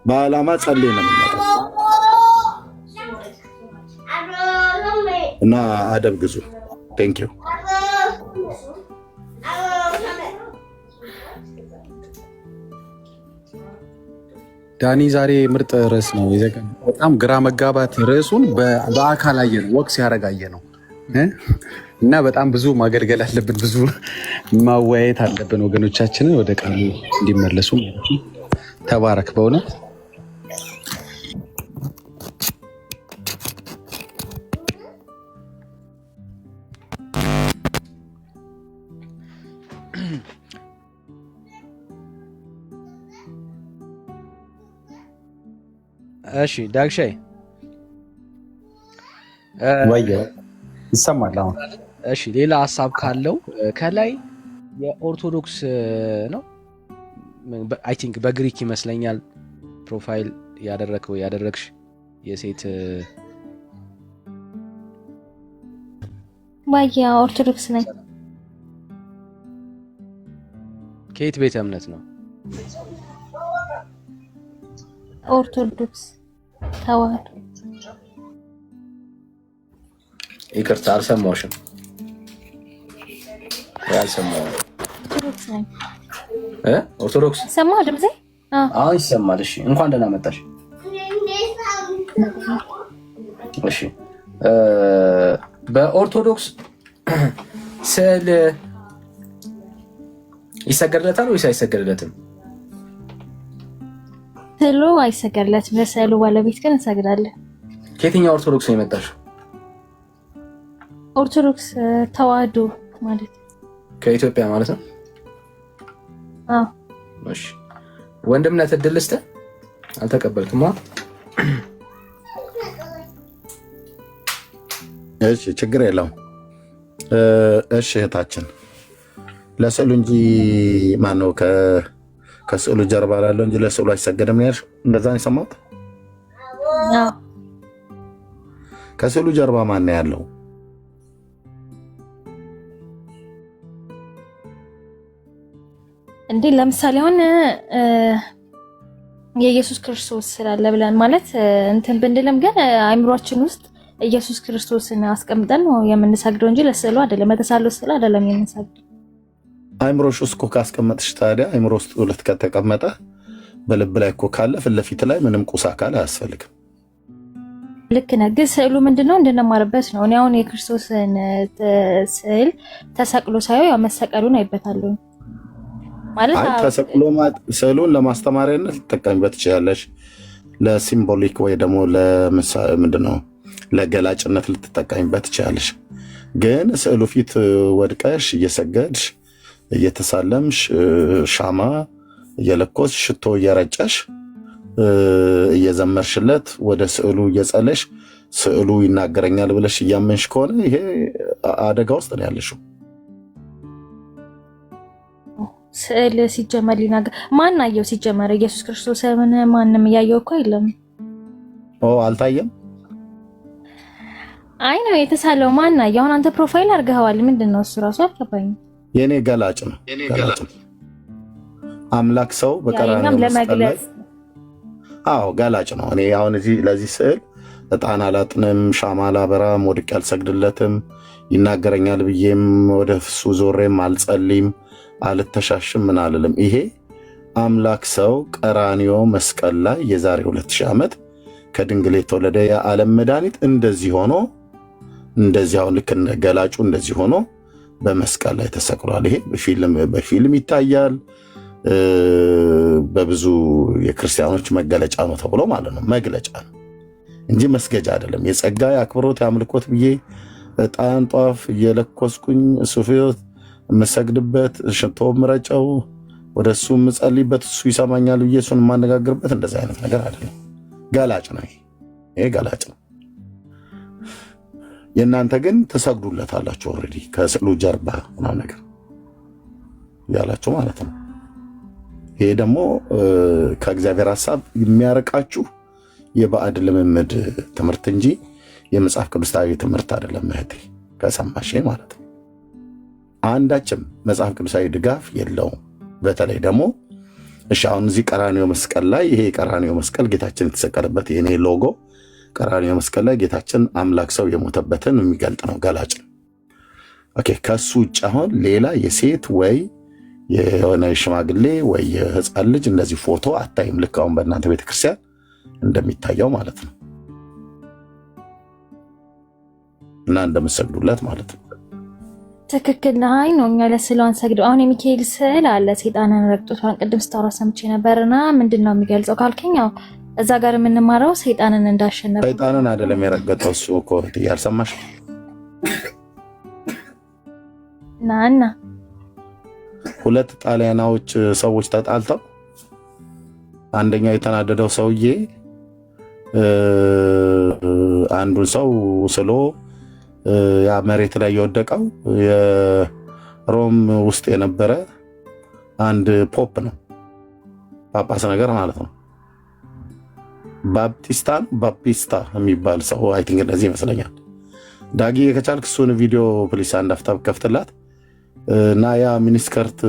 በዓላማ ጸልይ ነው የምንመጣው እና አደብ ግዙ። ቴንክ ዩ። ዳኒ ዛሬ ምርጥ ርዕስ ነው የዘቀን። በጣም ግራ መጋባት ርዕሱን በአካል አየ ነው ወቅት ሲያረጋየ ነው እና በጣም ብዙ ማገልገል አለብን፣ ብዙ ማወያየት አለብን ወገኖቻችንን ወደ ቃሉ እንዲመለሱ። ተባረክ በእውነት እሺ ዳግሻይ ይሰማል አሁን? እሺ ሌላ ሀሳብ ካለው ከላይ የኦርቶዶክስ ነው አይ ቲንክ በግሪክ ይመስለኛል ፕሮፋይል ያደረከው ያደረግሽ የሴት ማያ ኦርቶዶክስ ነኝ። ከየት ቤተ እምነት ነው? ኦርቶዶክስ ተዋህዶ። ይቅርታ አልሰማሁሽም። ያልሰማሁ ኦርቶዶክስ ነኝ። ኦርቶዶክስ ሰማሁ ድምጼ? አዎ ይሰማል። እሺ እንኳን ደህና መጣሽ። እሺ በኦርቶዶክስ ስዕል ይሰገድለታል ወይስ አይሰገድለትም? ስዕሉ አይሰገድለትም። ለስዕሉ ባለቤት ግን እንሰግዳለን። ከየትኛው ኦርቶዶክስ ነው የመጣሽው? ኦርቶዶክስ ተዋህዶ ማለት ከኢትዮጵያ ማለት ነው? አዎ። እሺ ወንድምነት እድል ልስጥህ? አልተቀበልክማ? እሺ ችግር የለውም። እሺ እህታችን ለስዕሉ እንጂ ማነው ከስዕሉ ጀርባ ላለው እንጂ ለስዕሉ አይሰገድም ነው ያልሽው? እንደዛ ነው የሰማሁት? አዎ። ከስዕሉ ጀርባ ማን ነው ያለው? እንዴ ለምሳሌ አሁን የኢየሱስ ክርስቶስ ስላለ ብለን ማለት እንትን ብንልም ግን አእምሯችን ውስጥ ኢየሱስ ክርስቶስን አስቀምጠን ነው የምንሰግደው እንጂ ለስዕሉ አይደለም። ለተሳለው ስዕል አይደለም የምንሰግደው። አእምሮሽ ውስጥ እኮ ካስቀመጥሽ ታዲያ አእምሮ ውስጥ ሁለት ከተቀመጠ በልብ ላይ እኮ ካለ ፊት ለፊት ላይ ምንም ቁስ አካል አያስፈልግም። ልክ ነህ። ግን ስዕሉ ምንድነው እንድንማርበት ነው። እኔ አሁን የክርስቶስን ስዕል ተሰቅሎ ሳየው ያው መሰቀሉን አይበታለሁ ማለት ተሰቅሎ ስዕሉን ለማስተማሪያነት ልትጠቀሚበት ትችላለሽ። ለሲምቦሊክ ወይ ደግሞ ምንድነው ለገላጭነት ልትጠቀሚበት ትችላለሽ። ግን ስዕሉ ፊት ወድቀሽ እየሰገድሽ እየተሳለምሽ ሻማ እየለኮስ ሽቶ እየረጨሽ እየዘመርሽለት ወደ ስዕሉ እየጸለሽ ስዕሉ ይናገረኛል ብለሽ እያመንሽ ከሆነ ይሄ አደጋ ውስጥ ነው ያለሽው። ስዕል ሲጀመር ሊናገር ማን አየው? ሲጀመር ኢየሱስ ክርስቶስ ማንም እያየው እኮ የለም። አልታየም። አይ ነው የተሳለው ማን አየው? አሁን አንተ ፕሮፋይል አድርገኸዋል። ምንድነው እሱ ራሱ አልገባኝም። የኔ ገላጭ ነው። አምላክ ሰው በቀራንዮ ለመግለጽ ገላጭ ነው። እኔ አሁን ለዚህ ስዕል ዕጣን አላጥንም፣ ሻማ አላበራም፣ ወድቄ አልሰግድለትም፣ ይናገረኛል ብዬም ወደ እሱ ዞሬም አልጸልይም፣ አልተሻሽም፣ ምን አልልም። ይሄ አምላክ ሰው ቀራንዮ መስቀል ላይ የዛሬ 2000 ዓመት ከድንግል የተወለደ የዓለም መድኃኒት እንደዚህ ሆኖ እንደዚህ አሁን ልክ እንደ ገላጩ እንደዚህ ሆኖ በመስቀል ላይ ተሰቅሏል። ይሄ በፊልም ይታያል። በብዙ የክርስቲያኖች መገለጫ ነው ተብሎ ማለት ነው። መግለጫ ነው እንጂ መስገጃ አይደለም። የጸጋ የአክብሮት የአምልኮት ብዬ ዕጣን ጧፍ እየለኮስኩኝ እሱ ፊት የምሰግድበት ሽቶ ምረጨው ወደ እሱ የምጸልይበት እሱ ይሰማኛል ብዬ እሱን የማነጋግርበት እንደዚህ አይነት ነገር አይደለም። ገላጭ ነው። ይሄ ገላጭ ነው። የእናንተ ግን ትሰግዱለታላችሁ። ኦልሬዲ ከስዕሉ ጀርባ ምናምን ነገር ያላችሁ ማለት ነው። ይሄ ደግሞ ከእግዚአብሔር ሐሳብ የሚያርቃችሁ የባዕድ ልምምድ ትምህርት እንጂ የመጽሐፍ ቅዱሳዊ ትምህርት አይደለም። እህቴ ከሰማሽ ማለት ነው። አንዳችም መጽሐፍ ቅዱሳዊ ድጋፍ የለውም። በተለይ ደግሞ እሺ አሁን እዚህ ቀራንዮ መስቀል ላይ ይሄ ቀራንዮ መስቀል ጌታችን የተሰቀለበት የኔ ሎጎ ቀራንዮ መስቀል ላይ ጌታችን አምላክ ሰው የሞተበትን የሚገልጥ ነው፣ ገላጭ ነው። ኦኬ ከሱ ውጭ አሁን ሌላ የሴት ወይ የሆነ ሽማግሌ ወይ የህፃን ልጅ እንደዚህ ፎቶ አታይም። ልክ አሁን በእናንተ ቤተክርስቲያን እንደሚታየው ማለት ነው እና እንደምትሰግዱለት ማለት ነው። ትክክል ነህ ነው። እኛ ለስዕሏን ሰግደው አሁን የሚካኤል ስዕል አለ ሴጣንን ረግጦታን ቅድም ስታወራ ሰምቼ ነበርና ምንድነው የሚገልጸው ካልከኝ እዛ ጋር የምንማረው ሰይጣንን እንዳሸነፈ። ሰይጣንን አይደለም የረገጠው እሱ እኮ ያልሰማሽ ናና ሁለት ጣሊያናዎች ሰዎች ተጣልተው አንደኛው የተናደደው ሰውዬ አንዱን ሰው ስሎ ያ መሬት ላይ የወደቀው የሮም ውስጥ የነበረ አንድ ፖፕ ነው፣ ጳጳስ ነገር ማለት ነው። ባፕቲስታ የሚባል ሰው አይ ቲንክ እንደዚህ ይመስለኛል። ዳጊ ከቻልክ እሱን ቪዲዮ ፕሊስ አንድ አፍታ ከፍትላት እና ያ ሚኒስከርት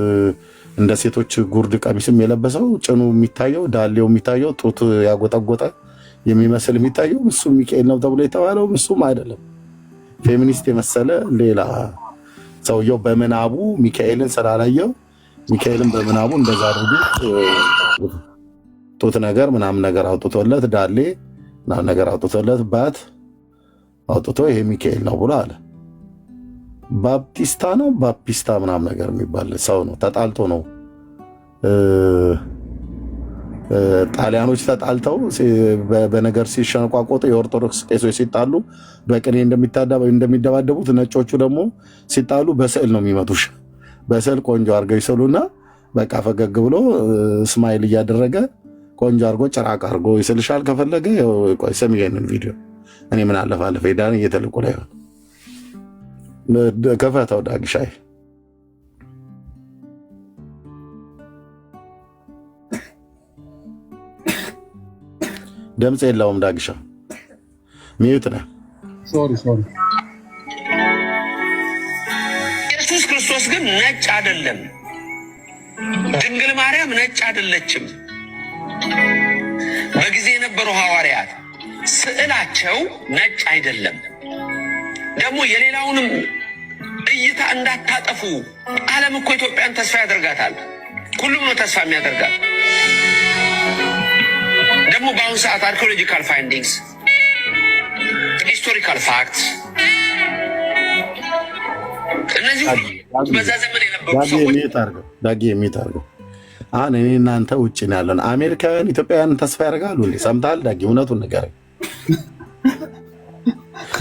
እንደ ሴቶች ጉርድ ቀሚስም የለበሰው ጭኑ የሚታየው ዳሌው የሚታየው ጡት ያጎጠጎጠ የሚመስል የሚታየው እሱ ሚካኤል ነው ተብሎ የተባለው እሱም አይደለም። ፌሚኒስት የመሰለ ሌላ ሰውየው በምናቡ ሚካኤልን ስላላየው ሚካኤልን በምናቡ እንደዛ አድርጎ ጡት ነገር ምናምን ነገር አውጥቶለት ዳሌ ምናምን ነገር አውጥቶለት ባት አውጥቶ ይሄ ሚካኤል ነው ብሎ አለ። ባፕቲስታ ነው ባፒስታ ምናምን ነገር የሚባል ሰው ነው። ተጣልቶ ነው ጣሊያኖች ተጣልተው በነገር ሲሸነቋቆጡ የኦርቶዶክስ ቄሶች ሲጣሉ በቅኔ እንደሚደባደቡት ነጮቹ ደግሞ ሲጣሉ በስዕል ነው የሚመቱሽ። በስዕል ቆንጆ አድርገው ይስሉና በቃ ፈገግ ብሎ ስማይል እያደረገ ቆንጆ አድርጎ ጭራቅ አድርጎ ይስልሻል። ከፈለገ ቆይ ስም ይሄንን ቪዲዮ እኔ ምን አለፋለፈ ሄዳን እየተልቁ ላይ ሆነ ከፈተው ዳግሻይ ድምፅ የለውም። ዳግሻ ሚዩት ነህ። ሶሪ ኢየሱስ ክርስቶስ ግን ነጭ አይደለም። ድንግል ማርያም ነጭ አይደለችም። በጊዜ የነበሩ ሐዋርያት ስዕላቸው ነጭ አይደለም። ደግሞ የሌላውንም እይታ እንዳታጠፉ። ዓለም እኮ ኢትዮጵያን ተስፋ ያደርጋታል። ሁሉም ነው ተስፋ የሚያደርጋት። ደግሞ በአሁኑ ሰዓት አርኪኦሎጂካል ፋይንዲንግስ፣ ሂስቶሪካል ፋክትስ እነዚህ በዛ ዘመን የነበሩ ሰዎች ዳጊ የሚታርገው አሁን እኔ እናንተ ውጭ ነው ያለን። አሜሪካውያን ኢትዮጵያውያን ተስፋ ያደርጋሉ እንዴ? ሰምተሃል ዳጊ? እውነቱን ንገረኝ።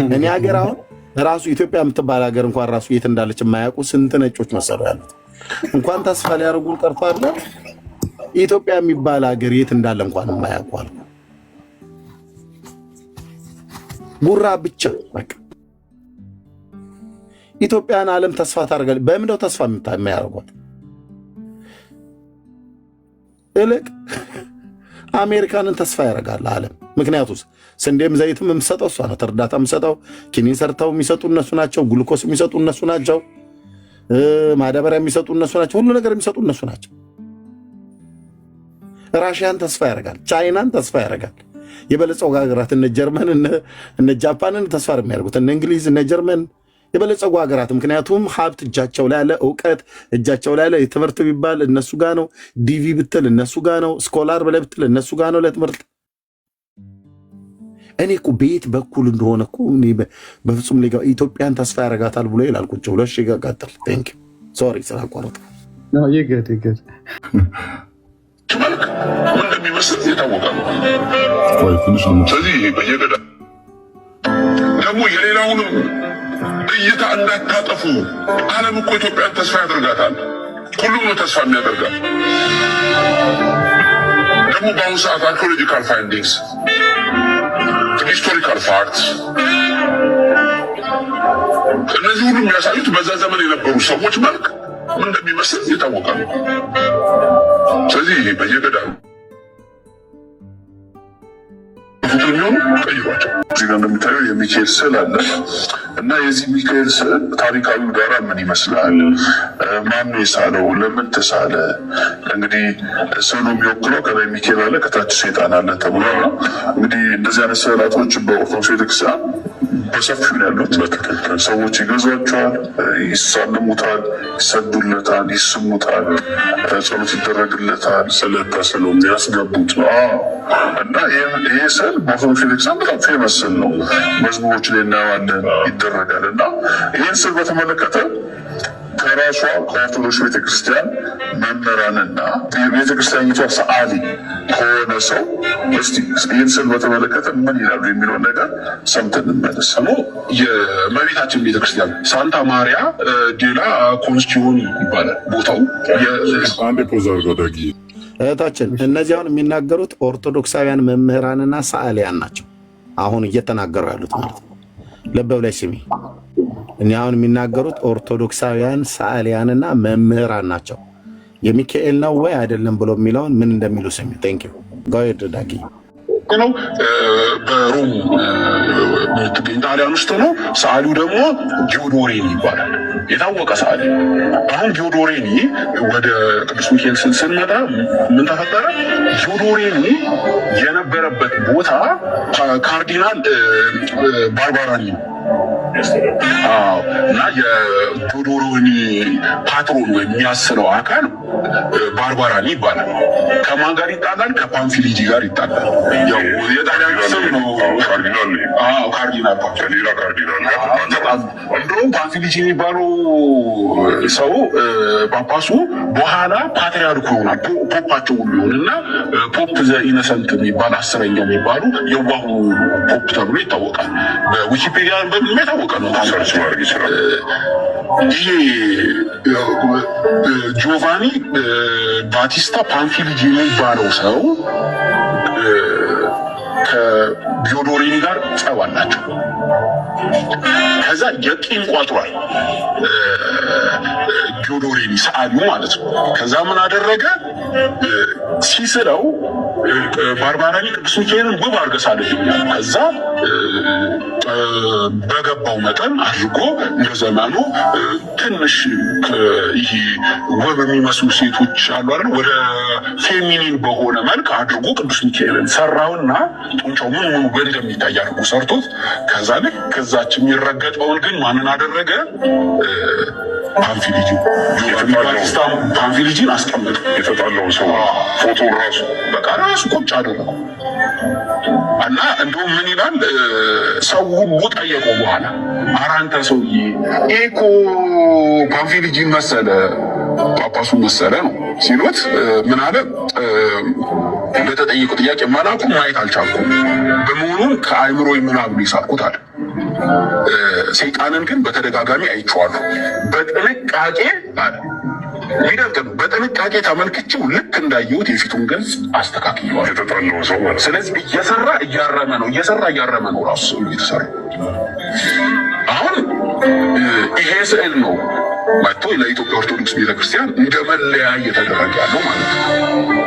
እኔ ሀገር አሁን ራሱ ኢትዮጵያ የምትባል ሀገር እንኳን ራሱ የት እንዳለች የማያውቁ ስንት ነጮች መሰሉ ያሉት። እንኳን ተስፋ ሊያደርጉን ቀርቶ አለ ኢትዮጵያ የሚባል ሀገር የት እንዳለ እንኳን የማያውቁ አሉ። ጉራ ብቻ በቃ ኢትዮጵያን ዓለም ተስፋ ታደርጋለች። በምንድነው ተስፋ የሚያደርጓት? እልቅ አሜሪካንን ተስፋ ያደርጋል ዓለም። ምክንያቱስ ስንዴም ዘይትም የምሰጠው እሷ ናት። እርዳታ የምሰጠው ኪኒን ሰርተው የሚሰጡ እነሱ ናቸው። ግሉኮስ የሚሰጡ እነሱ ናቸው። ማዳበሪያ የሚሰጡ እነሱ ናቸው። ሁሉ ነገር የሚሰጡ እነሱ ናቸው። ራሽያን ተስፋ ያደርጋል። ቻይናን ተስፋ ያደርጋል። የበለጸጉ ሀገራት እነ ጀርመን እነ ጃፓንን ተስፋ የሚያደርጉት እነ እንግሊዝ እነ ጀርመን የበለጸጉ ሀገራት። ምክንያቱም ሀብት እጃቸው ላይ ያለ፣ እውቀት እጃቸው ላይ ያለ። ትምህርት ቢባል እነሱ ጋር ነው። ዲቪ ብትል እነሱ ጋር ነው። ስኮላር ብለህ ብትል እነሱ ጋር ነው ለትምህርት። እኔ እኮ በየት በኩል እንደሆነ እኮ በፍጹም ሊጋ ኢትዮጵያን ተስፋ ያደርጋታል ብሎ ይላል። ቁጭ ብሎ እሺ፣ ቀጥል። ቴንክ ዩ ሶሪ ስላቋረጥ ነው። ይገድ መልክ ምን እንደሚመስል የታወቀ ነው። ስለዚህ በየገዳ ደግሞ የሌላውንም እይታ እንዳታጠፉ። ዓለም እኮ ኢትዮጵያን ተስፋ ያደርጋታል። ሁሉም ነው ተስፋ የሚያደርጋት። ደግሞ በአሁኑ ሰዓት አርኪኦሎጂካል ፋይንዲንግስ፣ ሂስቶሪካል ፋክትስ እነዚህ ሁሉ የሚያሳዩት በዛ ዘመን የነበሩ ሰዎች መልክ ምን እንደሚመስል የታወቀ ነው። ስለዚህ በየገዳሙ ፉትሚሆኑ ቀይሯቸው። እዚህ ጋር እንደሚታየው የሚካኤል ስዕል አለ እና የዚህ ሚካኤል ስዕል ታሪካዊ ዳራ ምን ይመስላል? ማን የሳለው? ለምን ተሳለ? እንግዲህ ስዕሉ የሚወክለው ከላይ ሚካኤል አለ፣ ከታች ሰይጣን አለ ተብሎ ነው። እንግዲህ እንደዚህ አይነት ስዕላቶች በኦርቶዶክስ ቤተክርስቲያን በሰፊው ያሉት ሰዎች ይገዟቸዋል፣ ይሳለሙታል፣ ይሰግዱለታል፣ ይስሙታል፣ ጸሎት ይደረግለታል። ስለተስሎ የሚያስገቡት እና ይህ ስዕል በኦርቶዶክስ ቤተክርስቲያን በጣም ፌመስ ስዕል ነው። መዝሙሮች ላይ እናየዋለን፣ ይደረጋል። እና ይህን ስዕል በተመለከተ ከራሷ ከኦርቶዶክስ ቤተክርስቲያን መምህራንና ቤተክርስቲያኒቷ ሰዓሊ ከሆነ ሰው እስቲ ይህን ስዕል በተመለከተ ምን ይላሉ የሚለውን ነገር ሰምተን እንመለስ። የእመቤታችን ቤተክርስቲያን ሳንታ ማሪያ ዴላ ኮንስቲዮኒ ይባላል ቦታው። እህታችን እነዚህ አሁን የሚናገሩት ኦርቶዶክሳውያን መምህራንና ሰዓሊያን ናቸው። አሁን እየተናገሩ ያሉት ማለት ነው። ልብ ብለሽ ስሚ። እኔ አሁን የሚናገሩት ኦርቶዶክሳውያን ሰዓሊያንና መምህራን ናቸው። የሚካኤል ነው ወይ አይደለም ብሎ የሚለውን ምን እንደሚሉ ስሚ። ቴንክ ዩ ጋይድ ዳጊ ነው። በሮም የምትገኝ ጣሊያን ውስጥ ነው። ሰዓሊው ደግሞ ጊዮዶሬኒ ይባላል። የታወቀ ሰዓሊ። አሁን ጊዮዶሬኒ ወደ ቅዱስ ሚካኤል ስንመጣ ምን ተፈጠረ? ጊዮዶሬኒ የነበረበት ቦታ ካርዲናል ባርባራኒ እና የጊዮዶሬኒ ፓትሮን ወይም የሚያስለው አካል ባርባራኒ ይባላል። ከማን ጋር ይጣላል? ከፓንፊሊጂ ጋር ይጣላል። ያው የጣሊያን ስም ነው። ካርዲናል ሌላ ካርዲናል እንደውም ፓንፊሊጂ የሚባለው ሰው ጳጳሱ በኋላ ፓትሪያርኩ ይሆናል። ፖፓቸው ሁሉ ይሆንና ፖፕ ዘ ኢነሰንት የሚባል 10ኛው የሚባሉ የዋሁ ፖፕ ተብሎ ይታወቃል። በዊኪፔዲያ በምን የታወቀ ነው። ሰርች ማድረግ ይችላል። ይሄ ጆቫኒ ባቲስታ ፓንፊሊጂ የሚባለው ሰው ከጊዮዶሬኒ ጋር ጸብ አላቸው። ከዛ የቂም ቋጥሯል ጊዮዶሬኒ ሰዓሊው ማለት ነው። ከዛ ምን አደረገ? ሲስለው ባርባራኒ ቅዱስ ሚካኤልን ውብ አድርገህ ሳልልኛል። ከዛ በገባው መጠን አድርጎ እንደ ዘመኑ ትንሽ ይሄ ውብ የሚመስሉ ሴቶች አሉ አይደል፣ ወደ ፌሚኒን በሆነ መልክ አድርጎ ቅዱስ ሚካኤልን ሰራውና ጡንቻው ምን ምኑ በደንብ የሚታይ አድርጎ ሰርቶት ከዛ ልክ ከዛች የሚረገጠውን ግን ማንን አደረገ? ፓንፊሊጂን አስቀምጥ። የተጣላውን ሰው ፎቶ ራሱ በቃ ራሱ ቁጭ አደረገው እና እንደውም ምን ይላል ሰው ሁሉ ጠየቀው በኋላ ኧረ አንተ ሰውዬ ይሄ እኮ ፓንፊሊጂን መሰለ ጳጳሱ መሰለ ነው ሲሉት ምን አለ? ለተጠየቁ ጥያቄ መላኩ ማየት አልቻልኩም፣ በመሆኑም ከአእምሮ ምናብ ይሳልኩት አለ። ሰይጣንን ግን በተደጋጋሚ አይቼዋለሁ፣ በጥንቃቄ አለ ይደንቅ ነው። በጥንቃቄ ተመልክቼው ልክ እንዳየሁት የፊቱን ገጽ አስተካክየዋል። የተጣለው ሰው ማለት ስለዚህ እየሰራ እያረመ ነው፣ እየሰራ እያረመ ነው ራሱ የተሰራ። አሁን ይሄ ስዕል ነው መጥቶ ለኢትዮጵያ ኦርቶዶክስ ቤተክርስቲያን እንደ መለያ እየተደረገ ያለው ማለት ነው።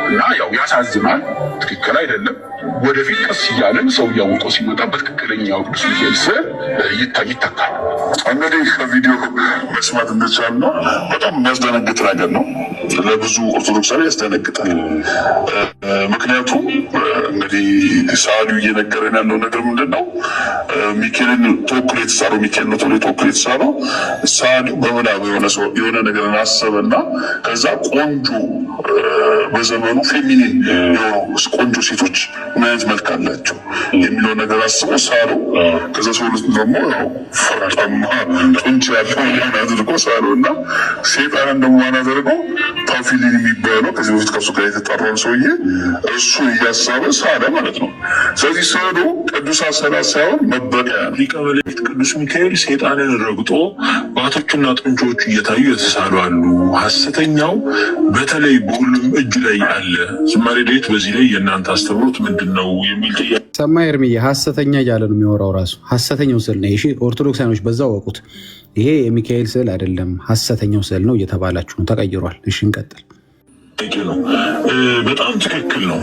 እና ያው ያሳዝናል፣ ትክክል አይደለም። ወደፊት ቀስ እያለን ሰው እያወቀው ሲመጣ በትክክለኛው ቅዱስ ሚካኤል ስዕል ይተካል። እንግዲህ ከቪዲዮ መስማት እንደቻል ነው በጣም የሚያስደነግጥ ነገር ነው። ለብዙ ኦርቶዶክሳዊ ያስደነግጣል። ምክንያቱም እንግዲህ ሰዓሊው እየነገረን ያለው ነገር ምንድን ነው? ሚካኤልን ተወክሎ የተሳለው ሚካኤል ነው ተብሎ ተወክሎ የተሳለው ሰዓሊው በምናብ የሆነ ነገር አሰበና ከዛ ቆንጆ በዘመኑ ፌሚኒን የሆኑ ቆንጆ ሴቶች ምን አይነት መልክ አላቸው የሚለው ነገር አስቦ ሳለው። ከዛ ሰው ደግሞ ፈጣማ ጡንቻ ያለው አድርጎ ሳለው እና ሴጣንን ደግሞ ዋና አድርጎ ታፊሊን የሚባለው ከዚህ በፊት ከሱ ጋር የተጠራውን ሰውዬ እሱ እያሳበ ሳለ ማለት ነው። ስለዚህ ስዕሉ ቅዱስ አሰላስ ሳይሆን መበቂያ ነው። ሊቀ መላእክት ቅዱስ ሚካኤል ሴጣንን ረግጦ ባቶቹና ጡንቻዎቹ እየታዩ የተሳሉ አሉ። ሐሰተኛው በተለይ በሁሉም እጅ ላይ አለ። ዝማሬ ዳዊት በዚህ ላይ የእናንተ አስተምሮት ምንድን ነው የሚል ጥያቄ ሰማይ እርምዬ ሐሰተኛ እያለ ነው የሚወራው። ራሱ ሐሰተኛው ስዕል ነው። እሺ ኦርቶዶክሳኖች በዛው ወቁት። ይሄ የሚካኤል ስዕል አይደለም፣ ሐሰተኛው ስዕል ነው እየተባላችሁ ነው። ተቀይሯል። እሺ እንቀጥል። ነው በጣም ትክክል ነው።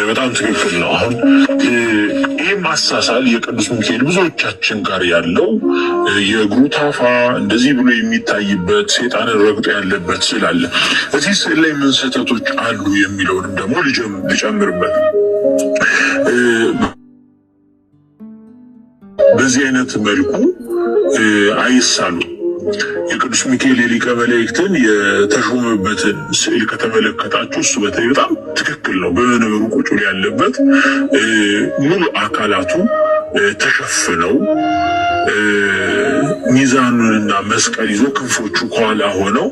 በጣም ትክክል ነው። አሁን ይህ ማሳሳል የቅዱስ ሚካኤል ብዙዎቻችን ጋር ያለው የእግሩ ታፋ እንደዚህ ብሎ የሚታይበት ሴጣንን ረግጦ ያለበት ስዕል አለ። እዚህ ስዕል ላይ ምን ስህተቶች አሉ የሚለውንም ደግሞ ልጨምርበት። በዚህ አይነት መልኩ አይሳሉ። የቅዱስ ሚካኤል የሊቀ መላእክትን የተሾመበትን ስዕል ከተመለከታችሁ እሱ በተለይ በጣም ትክክል ነው። በነገሩ ቁጭ ያለበት ሙሉ አካላቱ ተሸፍነው ሚዛኑንና መስቀል ይዞ ክንፎቹ ከኋላ ሆነው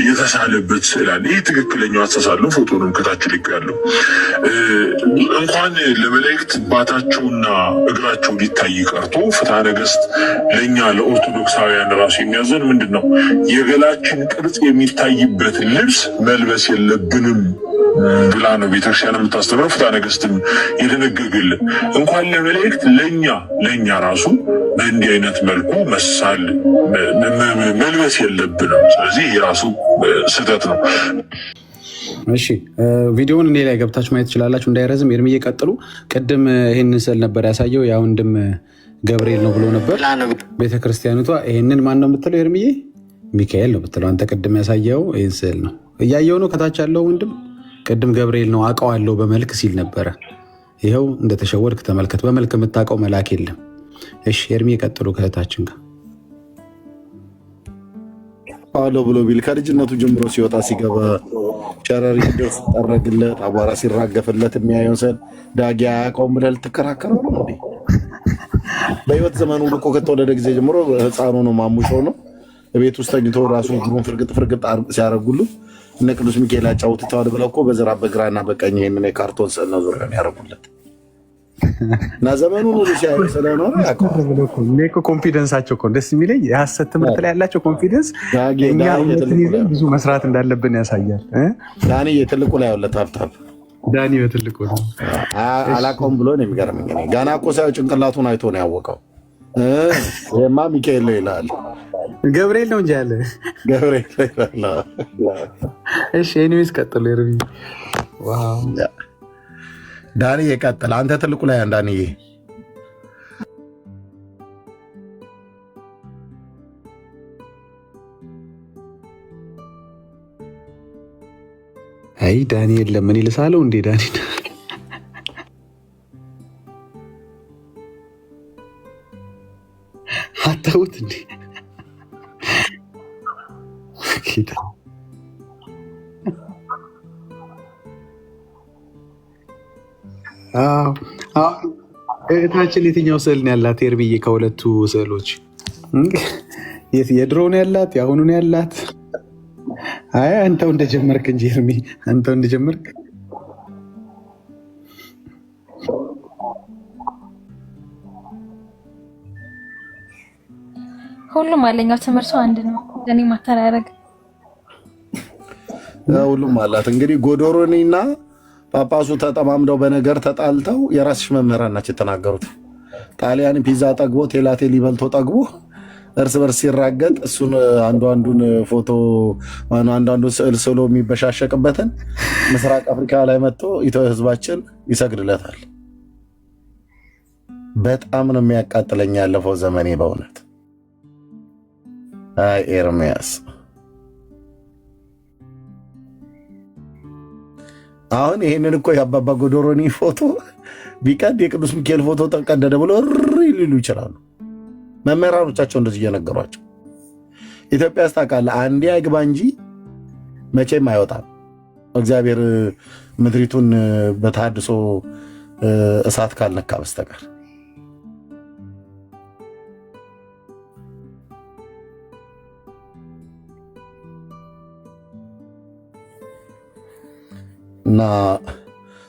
የተሳለበት ስዕል አለ። ይህ ትክክለኛው አስተሳሰብ ፎቶንም ከታች ልክ ያለው እንኳን ለመላእክት ባታቸውና እግራቸው ሊታይ ቀርቶ ፍትሐ ነገሥት ለእኛ ለኦርቶዶክሳውያን ራሱ የሚያዘን ምንድን ነው? የገላችን ቅርጽ የሚታይበት ልብስ መልበስ የለብንም ብላ ነው ቤተክርስቲያን የምታስተምረው። ፍትሐ ነገሥትም የደነገገልን እንኳን ለመላእክት ለእኛ ራሱ በእንዲህ አይነት መልኩ መሳል መልበስ የለብንም። ስለዚህ የራሱ ስህተት ነው። እሺ ቪዲዮውን እኔ ላይ ገብታችሁ ማየት ትችላላችሁ። እንዳይረዝም ኤርምዬ ቀጥሉ። ቅድም ይህንን ስዕል ነበር ያሳየው፣ ያ ወንድም ገብርኤል ነው ብሎ ነበር። ቤተክርስቲያኒቷ ይህንን ማን ነው የምትለው? ኤርምዬ ሚካኤል ነው የምትለው። አንተ ቅድም ያሳየው ይህን ስዕል ነው እያየው ነው። ከታች ያለው ወንድም ቅድም ገብርኤል ነው አውቀዋለሁ በመልክ ሲል ነበረ። ይኸው እንደተሸወድክ ተመልከት። በመልክ የምታውቀው መልአክ የለም። እሺ ኤርሚ ቀጥሎ ከእህታችን ጋር አሎ ብሎ ቢል ከልጅነቱ ጀምሮ ሲወጣ ሲገባ ጨረሪ ሲጠረግለት አቧራ ሲራገፍለት የሚያየውን ሰል ዳጊ አያውቀውም ብለህ ልትከራከረው ነው እንዴ? በህይወት ዘመኑ ልቆ ከተወለደ ጊዜ ጀምሮ ህፃኑ ነው፣ ማሙሾ ነው። ቤት ውስጥ ተኝቶ ራሱ እግሩን ፍርግጥ ሲያደርጉሉ እነ ቅዱስ ሚካኤል ያጫውቱታል ብለው እኮ በዝራ በግራና በቀኝ ይሄንን የካርቶን ስዕል ነው ዙሪያ የሚያደርጉለት እና ዘመኑን ሁሉ ሲያዩ ስለሆነ ያውቀዋል። ኮንፊደንሳቸው እኮ ደስ የሚለኝ የሐሰት ትምህርት ላይ ያላቸው ኮንፊደንስ እኛ እውነትን ይዘን ብዙ መስራት እንዳለብን ያሳያል። ዳኒ የትልቁ ላይ ያውለት ሀብታም ዳኒ በትልቁ ነው አላውቀውም ብሎ ነው የሚገርመኝ። ገና እኮ ሳይሆን ጭንቅላቱን አይቶ ነው ያወቀው። ይሄማ ሚካኤል ነው ይላል። ገብርኤል ነው እንጂ ያለ ገብርኤል ነው ይላል። እሺ ኤኒዌይስ ቀጥሉ ኤርሚ። ዋው ዳኒ የቀጥል አንተ ትልቁ ላይ አንዳንዬ አይ ዳኒ የለም ምን ይልሳለው እንዴ ዳኒ አታውት እንዴ ኪታ እህታችን የትኛው ስዕል ነው ያላት ኤርሚዬ? ከሁለቱ ስዕሎች የድሮ ነው ያላት የአሁኑ ነው ያላት? አይ አንተው እንደጀመርክ እንጂ ኤርሚ አንተው እንደጀመርክ ሁሉም አለኛው ትምህርቱ አንድ ነው። ለኔ ማተራረግ ሁሉም አላት። እንግዲህ ጎዶሮኒና ጳጳሱ ተጠማምደው በነገር ተጣልተው የራስሽ መምህራን ናቸው የተናገሩት። ጣሊያን ፒዛ ጠግቦ ቴላቴ ሊበልቶ ጠግቦ እርስ በርስ ሲራገጥ እሱን አንዱን ፎቶ አንዱን ስዕል ስሎ የሚበሻሸቅበትን ምስራቅ አፍሪካ ላይ መጥቶ ህዝባችን ይሰግድለታል። በጣም ነው የሚያቃጥለኝ ያለፈው ዘመኔ በእውነት። አይ ኤርሚያስ አሁን ይሄንን እኮ የአባባ ጎዶሮኒ ፎቶ ቢቀድ የቅዱስ ሚካኤል ፎቶ ተቀደደ ብሎ ሊሉ ይችላሉ። መምህራኖቻቸው እንደዚህ እየነገሯቸው ኢትዮጵያ ስታውቃለህ፣ አንዴ አይግባ እንጂ መቼም አይወጣም። እግዚአብሔር ምድሪቱን በተሃድሶ እሳት ካልነካ በስተቀር እና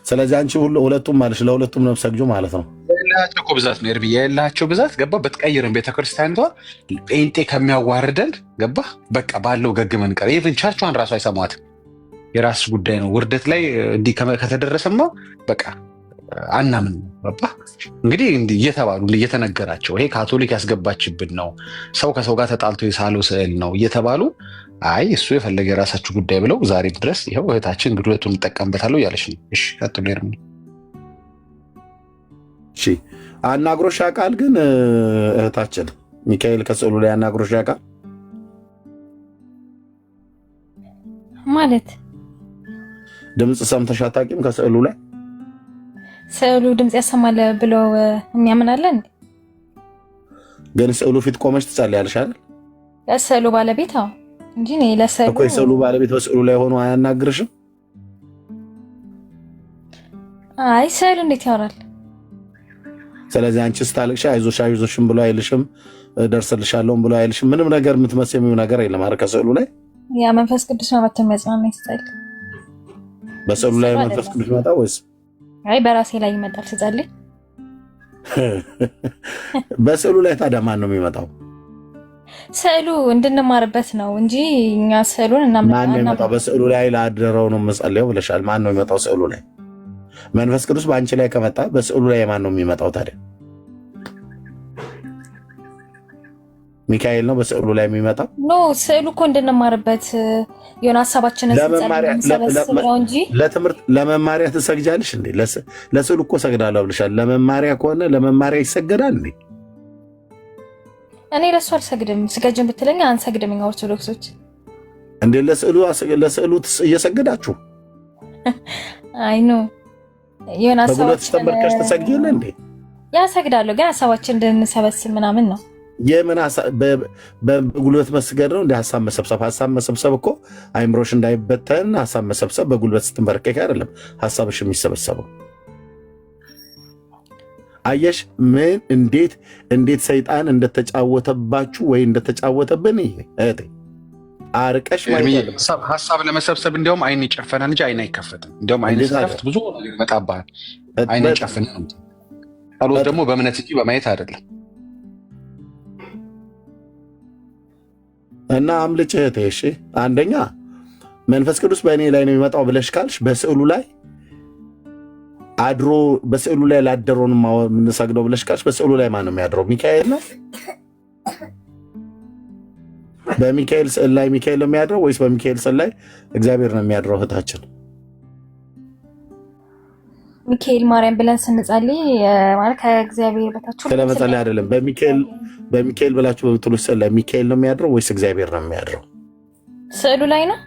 ስለዚህ አንቺ ሁለቱም ማለሽ ለሁለቱም ነው ሰግጁ ማለት ነው። የላቸው እኮ ብዛት ነው ኤርሚ፣ የላቸው ብዛት ገባ። በትቀይርን ቤተክርስቲያኒቷ ጴንጤ ከሚያዋርደን ገባ። በቃ ባለው ገግመን ቀር ኢቭን ቻቿን ራሱ አይሰማትም። የራስ ጉዳይ ነው። ውርደት ላይ እንዲህ ከተደረሰማ በቃ አናምን ገባ። እንግዲህ እየተባሉ እየተነገራቸው ይሄ ካቶሊክ ያስገባችብን ነው፣ ሰው ከሰው ጋር ተጣልቶ የሳለው ስዕል ነው እየተባሉ አይ እሱ የፈለገ የራሳችሁ ጉዳይ ብለው ዛሬ ድረስ ይኸው እህታችን እንግዲህ ሁለቱን እንጠቀምበታለሁ እያለች ነው። እሺ ቀጥሎ ኤርሚ። እሺ አናግሮሽ ያውቃል ግን እህታችን ሚካኤል ከስዕሉ ላይ አናግሮሽ ያውቃል ማለት? ድምፅ ሰምተሽ አታውቂም ከስዕሉ ላይ? ስዕሉ ድምፅ ያሰማል ብሎ የሚያምናለ እንዴ? ግን ስዕሉ ፊት ቆመሽ ትጸልያለሽ አይደል? ለስዕሉ ባለቤት አዎ እንጂ እኔ ለስዕሉ እኮ የስዕሉ ባለቤት በስዕሉ ላይ ሆኖ አያናግርሽም? አይ ስዕሉ እንዴት ያወራል? ስለዚህ አንቺ ስታለቅሽ አይዞሽም ብሎ አይልሽም፣ ደርስልሻለሁም ብሎ አይልሽም። ምንም ነገር የምትመስሚው ነገር የለም አይደል ከስዕሉ ላይ? ያ መንፈስ ቅዱስ ነው መጥቶ የሚያጽናናኝ ስጸልይ። በስዕሉ ላይ መንፈስ ቅዱስ ይመጣ ወይስ? አይ በራሴ ላይ ይመጣል ስጸልይ። በስዕሉ ላይ ታዲያ ማን ነው የሚመጣው? ስዕሉ እንድንማርበት ነው እንጂ እኛ ስዕሉን ማን ነው የሚመጣው? በስዕሉ ላይ ላደረው ነው የምጸልየው ብለሻል። ማን ነው የሚመጣው ስዕሉ ላይ? መንፈስ ቅዱስ በአንቺ ላይ ከመጣ በስዕሉ ላይ ማን ነው የሚመጣው ታዲያ? ሚካኤል ነው በስዕሉ ላይ የሚመጣው? ኖ ስዕሉ እኮ እንድንማርበት የሆነ ሀሳባችንን ስንጸልይ እንጂ ለትምህርት ለመማሪያ ትሰግጃለሽ እንዴ? ለስዕሉ እኮ ሰግዳለሁ ብለሻል። ለመማሪያ ከሆነ ለመማሪያ ይሰገዳል እንዴ? እኔ ለሱ አልሰግድም። ስገጅን ብትለኝ አንሰግድም እኛ ኦርቶዶክሶች። እንዴ ለስዕሉ እየሰገዳችሁ? አይ ኖ የሆነ ሀሳባችን ተንበርከሽ ትሰግጂለ እንዴ? ያ ሰግዳለሁ፣ ግን ሀሳባችን እንድንሰበስብ ምናምን ነው። የምን በጉልበት መስገድ ነው እንደ ሀሳብ መሰብሰብ እኮ አይምሮሽ እንዳይበተን ሀሳብ መሰብሰብ በጉልበት ስትንበረከክ አይደለም ሀሳብሽ የሚሰበሰበው። አየሽ ምን እንዴት ሰይጣን እንደተጫወተባችሁ ወይ እንደተጫወተብን እህቴ አርቀሽ ማለት ሀሳብ ለመሰብሰብ እንዲያውም አይን ይጨፈናል እንጂ አይን አይከፈትም። እንዲያውም አይን ሲከፍት ብዙ ነገር ይመጣብሃል። አይን ይጨፈናል። ጸሎት ደግሞ በእምነት እንጂ በማየት አይደለም። እና አምልጭ እህቴ። እሺ አንደኛ መንፈስ ቅዱስ በእኔ ላይ ነው የሚመጣው ብለሽ ካልሽ በስዕሉ ላይ አድሮ በስዕሉ ላይ ላደረውን የምንሰግደው ብለሽ ካልሽ በስዕሉ ላይ ማን ነው የሚያድረው? ሚካኤል ነው። በሚካኤል ስዕል ላይ ሚካኤል ነው የሚያድረው ወይስ በሚካኤል ስዕል ላይ እግዚአብሔር ነው የሚያድረው? እህታችን ሚካኤል ማርያም ብለን ስንጸልይ ማለት ከእግዚአብሔር በታች ስለመጸለይ አይደለም። በሚካኤል ብላችሁ በምትሉ ስዕል ላይ ሚካኤል ነው የሚያድረው ወይስ እግዚአብሔር ነው የሚያድረው? ስዕሉ ላይ ነው።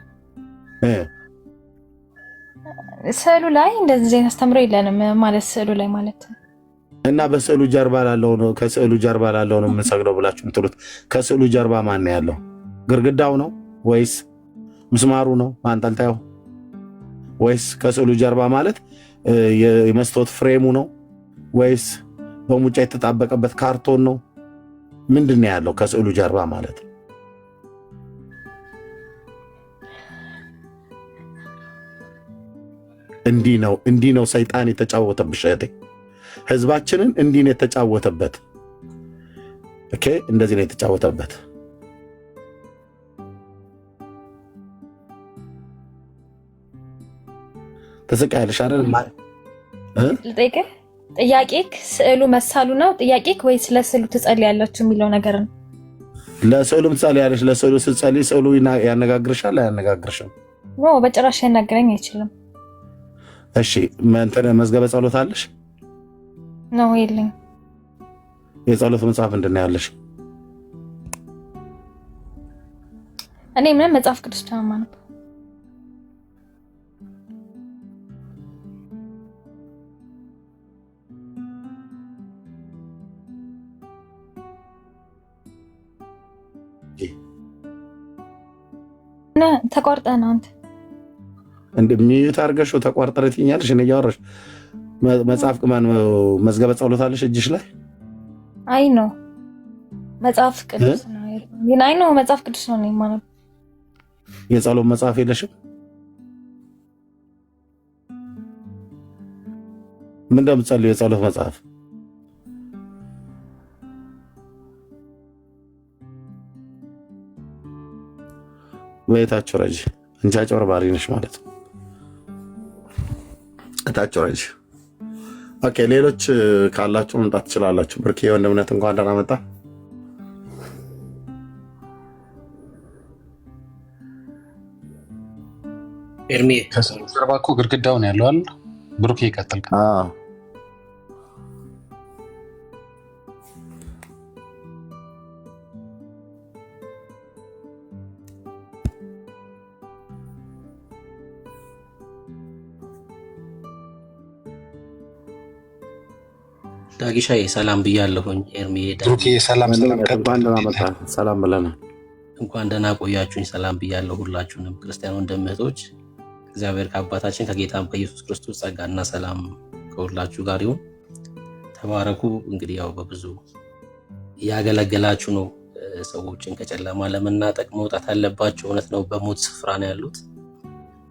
ስዕሉ ላይ እንደዚህ አስተምሮ የለንም ማለት ስዕሉ ላይ ማለት እና በስዕሉ ጀርባ ላለው ነው ከስዕሉ ጀርባ ላለው ነው የምንሰግደው ብላችሁ የምትሉት ከስዕሉ ጀርባ ማን ነው ያለው? ግድግዳው ነው ወይስ ምስማሩ ነው ማንጠልጣዩ? ወይስ ከስዕሉ ጀርባ ማለት የመስታወት ፍሬሙ ነው ወይስ በሙጫ የተጣበቀበት ካርቶን ነው? ምንድን ነው ያለው ከስዕሉ ጀርባ ማለት? እንዲህ ነው ሰይጣን የተጫወተብሽ እህቴ። ህዝባችንን እንዲህ ነው የተጫወተበት። ኦኬ እንደዚህ ነው የተጫወተበት። ትስቃያለሽ አይደል? ልጠይቅህ፣ ጥያቄክ ስዕሉ መሳሉ ነው ጥያቄክ ወይስ ለስዕሉ ትጸልያላችሁ የሚለው ነገር ነው? ለስዕሉ ትጸልያለሽ። ለስዕሉ ስትጸልይ ስዕሉ ያነጋግርሻል አያነጋግርሽም? በጭራሽ ያናገረኝ አይችልም። እሺ እንትን መዝገበ ጸሎት አለሽ? ነው የለኝም። የጸሎት መጽሐፍ ምንድን ነው ያለሽ? እኔ ምንም መጽሐፍ ቅዱስ ተማማነው። ተቋርጠህ ነው አንተ ሚዩት አድርገሽው ተቋርጠህ ትይኛለሽ። እኔ እያወራሽ መጽሐፍ መዝገበ ጸሎት አለሽ እጅሽ ላይ? አይ ነው መጽሐፍ ቅዱስ ነው። አይ ነው መጽሐፍ ቅዱስ ነው ማለት። የጸሎት መጽሐፍ የለሽም? ምን እንደምትጸልዩ የጸሎት መጽሐፍ በየታችሁ ረጅ እንጂ አጭበርባሪ ነሽ ማለት ነው። እታችሁ ረጅ። ኦኬ ሌሎች ካላችሁ መምጣት ትችላላችሁ። ብርኬ ወንድምነት እንኳን ደህና መጣ። ኤርሚ ከጀርባ እኮ ግድግዳውን ያለው አይደል? ብሩኬ ይቀጥል። ዳጊሻዬ ሰላም ብያለሁኝ። ኤርሚ ብሩኬ ሰላም ሰላም ብለናል። እንኳን ደህና ቆያችሁኝ። ሰላም ብያለሁ ሁላችሁንም ክርስቲያን ወንድም እህቶች። እግዚአብሔር ከአባታችን ከጌታም ከኢየሱስ ክርስቶስ ጸጋና ሰላም ከሁላችሁ ጋር ይሁን። ተባረኩ። እንግዲህ ያው በብዙ እያገለገላችሁ ነው። ሰዎችን ከጨለማ ለመናጠቅ መውጣት አለባቸው። እውነት ነው፣ በሞት ስፍራ ነው ያሉት።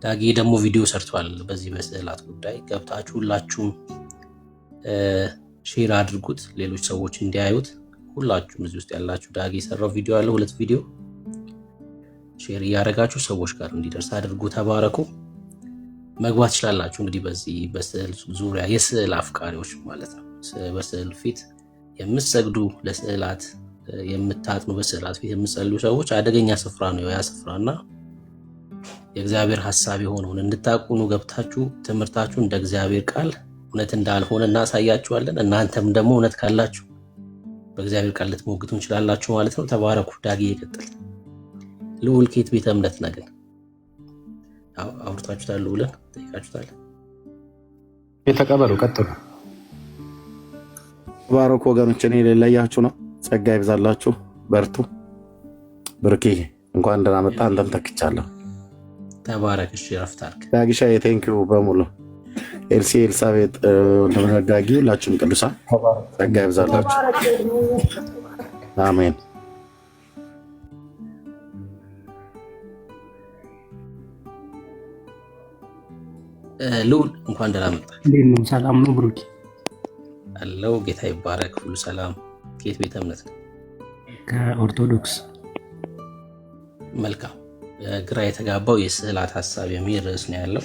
ዳጊ ደግሞ ቪዲዮ ሰርቷል በዚህ በስዕላት ጉዳይ። ገብታችሁ ሁላችሁም ሼር አድርጉት፣ ሌሎች ሰዎች እንዲያዩት። ሁላችሁም እዚህ ውስጥ ያላችሁ ዳጊ የሰራው ቪዲዮ አለ፣ 2 ቪዲዮ ሼር እያደረጋችሁ ሰዎች ጋር እንዲደርስ አድርጉ። ተባረኩ። መግባት ትችላላችሁ። እንግዲህ በዚህ በስዕል ዙሪያ የስዕል አፍቃሪዎች ማለት ነው፣ በስዕል ፊት የምትሰግዱ፣ ለስዕላት የምታጥኑ፣ በስዕላት ፊት የምትጸልዩ ሰዎች አደገኛ ስፍራ ነው ያ ስፍራና የእግዚአብሔር ሐሳብ የሆነውን እንድታቁኑ ገብታችሁ ትምህርታችሁ እንደ እግዚአብሔር ቃል እውነት እንዳልሆነ እናሳያችኋለን። እናንተም ደግሞ እውነት ካላችሁ በእግዚአብሔር ቃል ልትሞግቱ እንችላላችሁ ማለት ነው። ተባረኩ። ዳጊ ይቀጥል። ልዑል ኬት ቤተ እምነት ነገር አውርታችሁታል ብለን ጠይቃችሁታል። የተቀበሉ ቀጥሉ። ተባረኩ ወገኖች። እኔ ለያችሁ ነው። ጸጋ ይብዛላችሁ። በርቱ። ብርኬ እንኳን ደህና መጣ። አንተም ተክቻለሁ። ተባረክ። እሺ ረፍት አድርግ። ዳጊሻ የቴንኪው በሙሉ ኤልሲ ኤልሳቤጥ እንደምንዳጊ ሁላችሁም ቅዱሳን ጸጋ ይብዛላችሁ። አሜን። ልዑል እንኳን ደህና መጣ። ሰላም ነው ብሩክ? አለው ጌታ ይባረክ። ሁሉ ሰላም። ከየት ቤተ እምነት ነው? ከኦርቶዶክስ። መልካም። ግራ የተጋባው የስዕላት ሀሳብ የሚል ርዕስ ነው ያለው።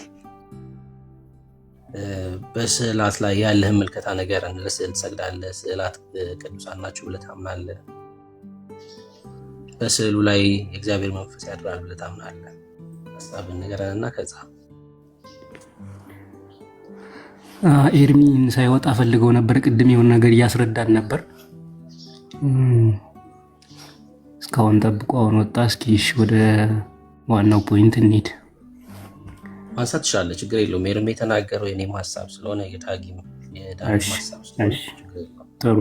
በስዕላት ላይ ያለህ ምልከታ ነገር፣ ለስዕል ትሰግዳለህ? ስዕላት ቅዱሳን ናቸው ብለህ ታምናለህ? በስዕሉ ላይ የእግዚአብሔር መንፈስ ያድራል ብለህ ታምናለህ? ሀሳብን ንገረንና ከዛ ኤርሚን ሳይወጣ ፈልገው ነበር። ቅድም የሆነ ነገር እያስረዳን ነበር። እስካሁን ጠብቆ አሁን ወጣ። እስኪ ወደ ዋናው ፖይንት እንሂድ። ማንሳት ትችላለህ፣ ችግር የለውም። ኤርሚ የተናገረው የኔም ሀሳብ ስለሆነ የዳጊም ሀሳብ ስለሆነ ጥሩ።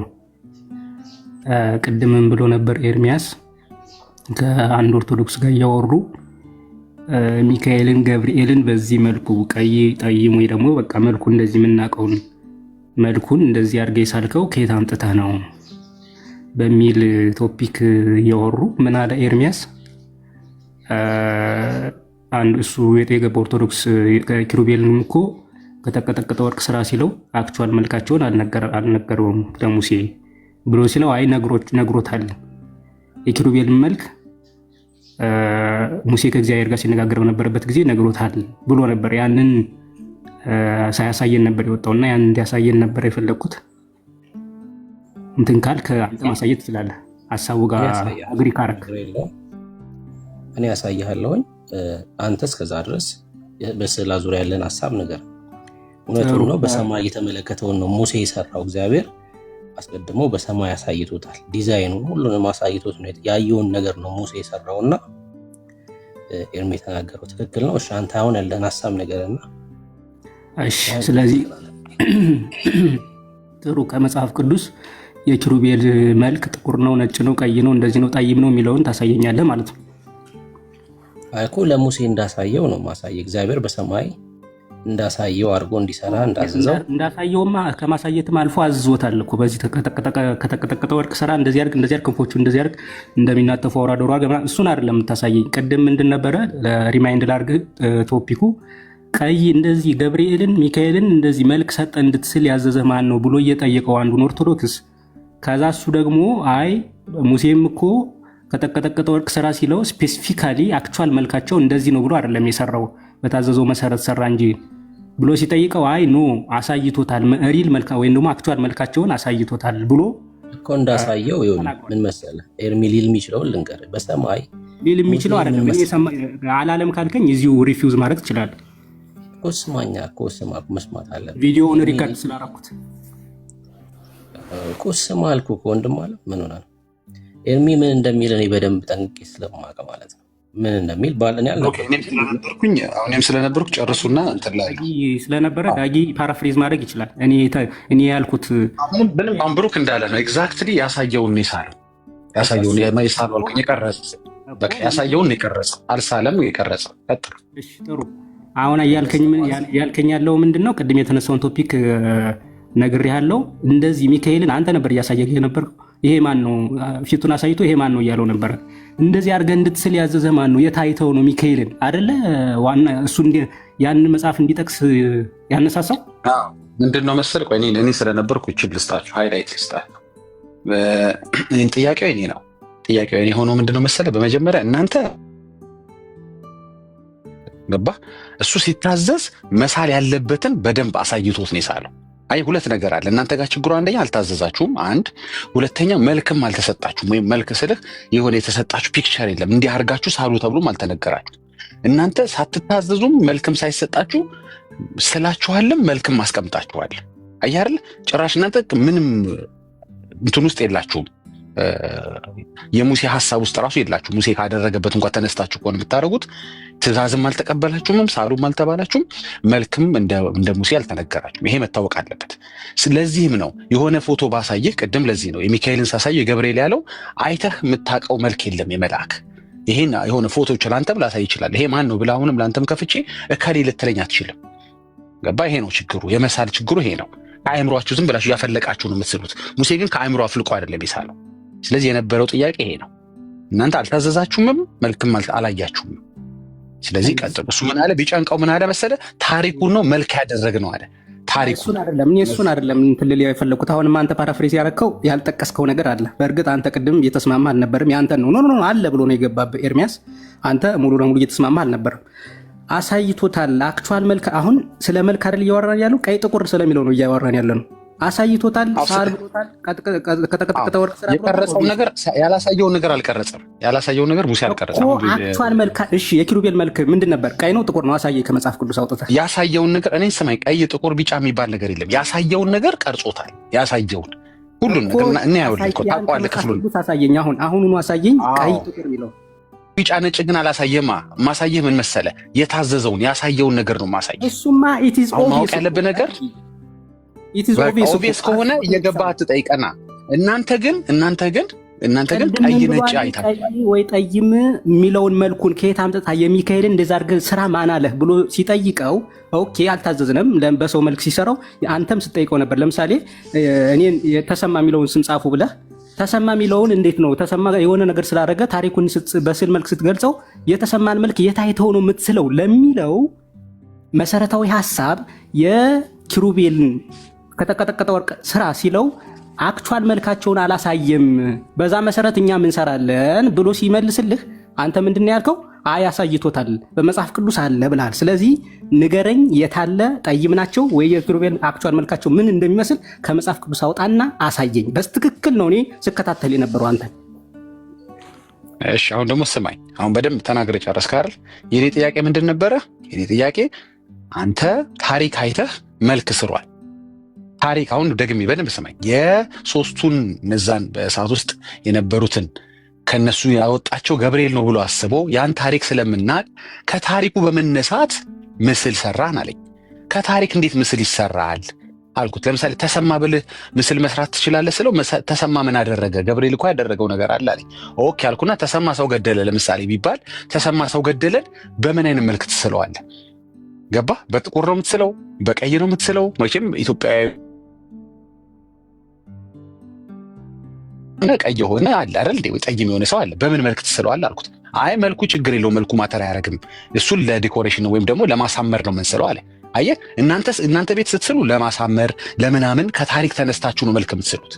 ቅድምም ብሎ ነበር ኤርሚያስ ከአንድ ኦርቶዶክስ ጋር እያወሩ ሚካኤልን ገብርኤልን በዚህ መልኩ ቀይ ጠይም ወይ ደግሞ በቃ መልኩ እንደዚህ የምናውቀውን መልኩን እንደዚህ አድርገህ ሳልከው ከየት አምጥተህ ነው በሚል ቶፒክ እያወሩ ምን አለ ኤርሚያስ፣ አንድ እሱ የገባ ኦርቶዶክስ ኪሩቤልን እኮ ከተቀጠቀጠ ወርቅ ስራ ሲለው አክቹዋል መልካቸውን አልነገረውም ለሙሴ ብሎ ሲለው አይ ነግሮታል። የኪሩቤልን መልክ ሙሴ ከእግዚአብሔር ጋር ሲነጋገር በነበረበት ጊዜ ነግሮታል ብሎ ነበር። ያንን ሳያሳየን ነበር የወጣውና ያን እንዲያሳየን ነበር የፈለግኩት። እንትን ካልክ አንተ ማሳየት ትችላለህ። ሀሳቡ ጋር አግሪ ካረክ እኔ ያሳይሃለሁኝ። አንተ እስከዛ ድረስ በስዕላ ዙሪያ ያለን ሀሳብ ነገር እውነቱን ነው። በሰማይ የተመለከተውን ነው ሙሴ የሰራው። እግዚአብሔር አስቀድሞ በሰማይ አሳይቶታል። ዲዛይኑን ሁሉንም አሳይቶት ነው ያየውን ነገር ነው ሙሴ የሰራውና ኤርሚ የተናገረው ትክክል ነው። እሺ አንተ አሁን ያለን ሀሳብ ነገርና እሺ። ስለዚህ ጥሩ ከመጽሐፍ ቅዱስ የኪሩቤል መልክ ጥቁር ነው፣ ነጭ ነው፣ ቀይ ነው፣ እንደዚህ ነው፣ ጠይም ነው የሚለውን ታሳየኛለህ ማለት ነው። አይኮ ለሙሴ እንዳሳየው ነው ማሳየ። እግዚአብሔር በሰማይ እንዳሳየው አድርጎ እንዲሰራ እንዳዘዘው እንዳሳየውማ ከማሳየትም አልፎ አዝዞታል እኮ። በዚህ ከተቀጠቀጠ ወርቅ ስራ እንደዚህ አድርግ፣ እንደዚህ አድርግ፣ ክንፎቹ እንደዚህ አድርግ፣ እንደሚናጠፉ አውራ ዶሮ ገና እሱን አይደለም የምታሳየኝ። ቅድም ምንድን ነበረ ለሪማይንድ ላድርግ ቶፒኩ ቀይ እንደዚህ ገብርኤልን ሚካኤልን እንደዚህ መልክ ሰጠ እንድትስል ያዘዘ ማን ነው ብሎ እየጠየቀው አንዱን ኦርቶዶክስ። ከዛ እሱ ደግሞ አይ ሙሴም እኮ ከተቀጠቀጠ ወርቅ ስራ ሲለው ስፔሲፊካሊ አክቹዋል መልካቸው እንደዚህ ነው ብሎ አይደለም የሰራው በታዘዘው መሰረት ሰራ እንጂ ብሎ ሲጠይቀው አይ ኖ አሳይቶታል፣ ሪል መልካ ወይም ደግሞ አክቹዋል መልካቸውን አሳይቶታል ብሎ እኮ እንዳሳየው ምን መሰለህ ኤርሚ ሊል የሚችለው ልንገር፣ በሰማይ ሊል የሚችለው አይደለም። እኔ አላለም ካልከኝ እዚሁ ሪፊውዝ ማድረግ ትችላለህ። ኮስማኛ ኮስማ መስማት አለ። ቪዲዮውን ሪከርድ ስላደረኩት ኮስማ አልኩ እኮ ወንድም አለ። ምን ሆነ ኤርሚ ምን እንደሚል እኔ በደንብ ጠንቅቄ ስለማውቅ ማለት ነው ምን እንደሚል ባለኝ አለ። ኦኬ እኔም ስለነበርኩ ጨርሱና እንትን ላይ ስለነበረ ዳጊ ፓራፍሬዝ ማድረግ ይችላል። እኔ ያልኩት ምንም አንብሩክ እንዳለ ነው። ኤግዛክትሊ ያሳየውን ነው ያሳየውን የማይሳል አልኩኝ። የቀረጸ በቃ ያሳየውን የቀረጸ አልሳለም የቀረጸ ቀጥል። እሺ ጥሩ። አሁን ያልከኝ ያለው ምንድነው? ቅድም የተነሳውን ቶፒክ ነግሬሃለሁ። እንደዚህ ሚካኤልን አንተ ነበር እያሳየህ ነበር። ይሄ ማን ነው? ፊቱን አሳይቶ ይሄ ማን ነው እያለው ነበር። እንደዚህ አድርገህ እንድትስል ያዘዘ ማን ነው? የታይተው ነው ሚካኤልን አይደለ? ዋና እሱ ያን መጽሐፍ እንዲጠቅስ ያነሳሳው ምንድነው መሰል? ቆይ እኔ ስለነበርኩ እቺን ልስጣችሁ፣ ሃይላይት ልስጣችሁ። ጥያቄው እኔ ነው። ጥያቄው እኔ ሆኖ ምንድነው መሰለ? በመጀመሪያ እናንተ ገባ እሱ ሲታዘዝ መሳል ያለበትን በደንብ አሳይቶት ነው የሳለው። አይ ሁለት ነገር አለ እናንተ ጋር ችግሩ። አንደኛ አልታዘዛችሁም፣ አንድ ሁለተኛ መልክም አልተሰጣችሁም። ወይም መልክ ስልህ የሆነ የተሰጣችሁ ፒክቸር የለም። እንዲህ አድርጋችሁ ሳሉ ተብሎም አልተነገራችሁ። እናንተ ሳትታዘዙም መልክም ሳይሰጣችሁ ስላችኋልም መልክም አስቀምጣችኋል። አይ አይደል? ጭራሽ እናንተ ምንም እንትን ውስጥ የላችሁም። የሙሴ ሐሳብ ውስጥ ራሱ የላችሁ። ሙሴ ካደረገበት እንኳን ተነስታችሁ ቆን ብታረጉት ትእዛዝም አልተቀበላችሁም፣ ሳሉም አልተባላችሁም፣ መልክም እንደ ሙሴ አልተነገራችሁም። ይሄ መታወቅ አለበት። ስለዚህም ነው የሆነ ፎቶ ባሳየህ ቅድም ለዚህ ነው የሚካኤልን ሳሳየው የገብርኤል ያለው አይተህ የምታውቀው መልክ የለም የመልአክ። ይሄን የሆነ ፎቶዎች ላንተም ላሳይ ይችላል። ይሄ ማን ነው ብለህ አሁንም ላንተም ከፍቼ እከሌ ልትለኝ አትችልም። ገባ? ይሄ ነው ችግሩ። የመሳል ችግሩ ይሄ ነው። ከአእምሯችሁ ዝም ብላችሁ ያፈለቃችሁ ነው የምትስሉት። ሙሴ ግን ከአእምሮ አፍልቆ አይደለም የሳለው። ስለዚህ የነበረው ጥያቄ ይሄ ነው። እናንተ አልታዘዛችሁምም፣ መልክም አላያችሁም። ስለዚህ ቀጥሉ። እሱ ምን አለ? ቢጨንቀው ምን አለ መሰለ? ታሪኩን ነው መልክ ያደረግነው አለ። ታሪኩን አይደለም። እኔ እሱን አይደለም እንትልል የፈለኩት። አሁንም አንተ ፓራፍሬዝ ያረከው ያልጠቀስከው ነገር አለ። በእርግጥ አንተ ቅድም እየተስማማ አልነበርም። ያንተ ነው ኖ አለ ብሎ ነው የገባብህ ኤርሚያስ። አንተ ሙሉ ለሙሉ እየተስማማ አልነበርም። አሳይቶታል አክቹዋል መልክ። አሁን ስለ መልክ አይደል እያወራን ያለው? ቀይ ጥቁር ስለሚለው ነው እያወራን ያለ ነው። አሳይቶታል ሳል ብሎታል። ከተቀጠቀጠ ወርቅ ስራ የቀረጸው ነገር ያላሳየውን ነገር አልቀረጸም። ያላሳየውን ነገር ሙሴ አልቀረጸም። አክቹዋል መልክ እሺ፣ የኪሩቤል መልክ ምንድን ነበር? ቀይ ነው ጥቁር ነው? አሳየኝ ከመጽሐፍ ቅዱስ አውጥተህ። ያሳየውን ነገር እኔን ስማኝ፣ ቀይ ጥቁር ቢጫ የሚባል ነገር የለም። ያሳየውን ነገር ቀርጾታል። ያሳየውን ሁሉን ነገር እና ያውልህ እኮ ታውቀዋለህ። ክፍሉን አሳየኝ፣ አሁኑኑ አሳየኝ። ቀይ ጥቁር የሚለው ቢጫ ነጭ ግን አላሳየማ። ማሳየህ ምን መሰለህ? የታዘዘውን ያሳየውን ነገር ነው ማሳየህ። እሱማ ኢት ኢዝ ኦብቪየስ ያለብህ ነገር ኦብቪየስ ከሆነ እየገባህ አትጠይቀና። እናንተ ግን ቀይ ነጭ አይታችኋል ወይ? ጠይም የሚለውን መልኩን ከየት አምጥታ የሚካኤልን እንደዛ አድርገህ ስራ ማን አለህ ብሎ ሲጠይቀው ኦኬ አልታዘዝንም። በሰው መልክ ሲሰራው አንተም ስትጠይቀው ነበር። ለምሳሌ እኔን ተሰማ የሚለውን ስም ጻፉ ብለህ ተሰማ የሚለውን እንዴት ነው ተሰማ የሆነ ነገር ስላደረገ ታሪኩን በስዕል መልክ ስትገልጸው የተሰማን መልክ የታይተው ነው የምትስለው ለሚለው መሰረታዊ ሐሳብ የኪሩቤልን ከተቀጠቀጠ ወርቅ ስራ ሲለው አክቹዋል መልካቸውን አላሳየም። በዛ መሰረት እኛ ምን ሰራለን ብሎ ሲመልስልህ አንተ ምንድን ነው ያልከው? አሳይቶታል፣ በመጽሐፍ ቅዱስ አለ ብለሃል። ስለዚህ ንገረኝ፣ የታለ ጠይም ናቸው ወይ የኪሩቤል አክቹዋል መልካቸው ምን እንደሚመስል ከመጽሐፍ ቅዱስ አውጣና አሳየኝ። በትክክል ነው እኔ ስከታተል የነበረው አንተ። እሺ አሁን ደግሞ ስማኝ፣ አሁን በደንብ ተናግረ ጨረስክ አይደል? የኔ ጥያቄ ምንድን ነበረ? የኔ ጥያቄ አንተ ታሪክ አይተህ መልክ ስሯል። ታሪክ አሁን ደግሜ በደንብ ስማኝ። የሶስቱን እነዛን በእሳት ውስጥ የነበሩትን ከነሱ ያወጣቸው ገብርኤል ነው ብሎ አስቦ ያን ታሪክ ስለምናቅ ከታሪኩ በመነሳት ምስል ሰራን አለኝ። ከታሪክ እንዴት ምስል ይሰራል አልኩት። ለምሳሌ ተሰማ ብልህ ምስል መስራት ትችላለህ ስለው ተሰማ ምን አደረገ? ገብርኤል እኮ ያደረገው ነገር አለ አለኝ። ኦኬ አልኩና ተሰማ ሰው ገደለ ለምሳሌ ቢባል ተሰማ ሰው ገደለን በምን አይነት መልክ ትስለዋለህ? ገባ? በጥቁር ነው የምትስለው? በቀይ ነው የምትስለው? መቼም ኢትዮጵያዊ ቀይ የሆነ አለ አይደል እንዴ? ወይ ጠይም የሆነ ሰው አለ። በምን መልክ ትስለዋለህ አልኩት። አይ መልኩ ችግር የለው፣ መልኩ ማተር አያደርግም፣ እሱን ለዲኮሬሽን ወይም ደግሞ ለማሳመር ነው የምንስለው አለ። አየህ እናንተ ቤት ስትስሉ ለማሳመር ለምናምን ከታሪክ ተነስታችሁ ነው መልክ የምትስሉት።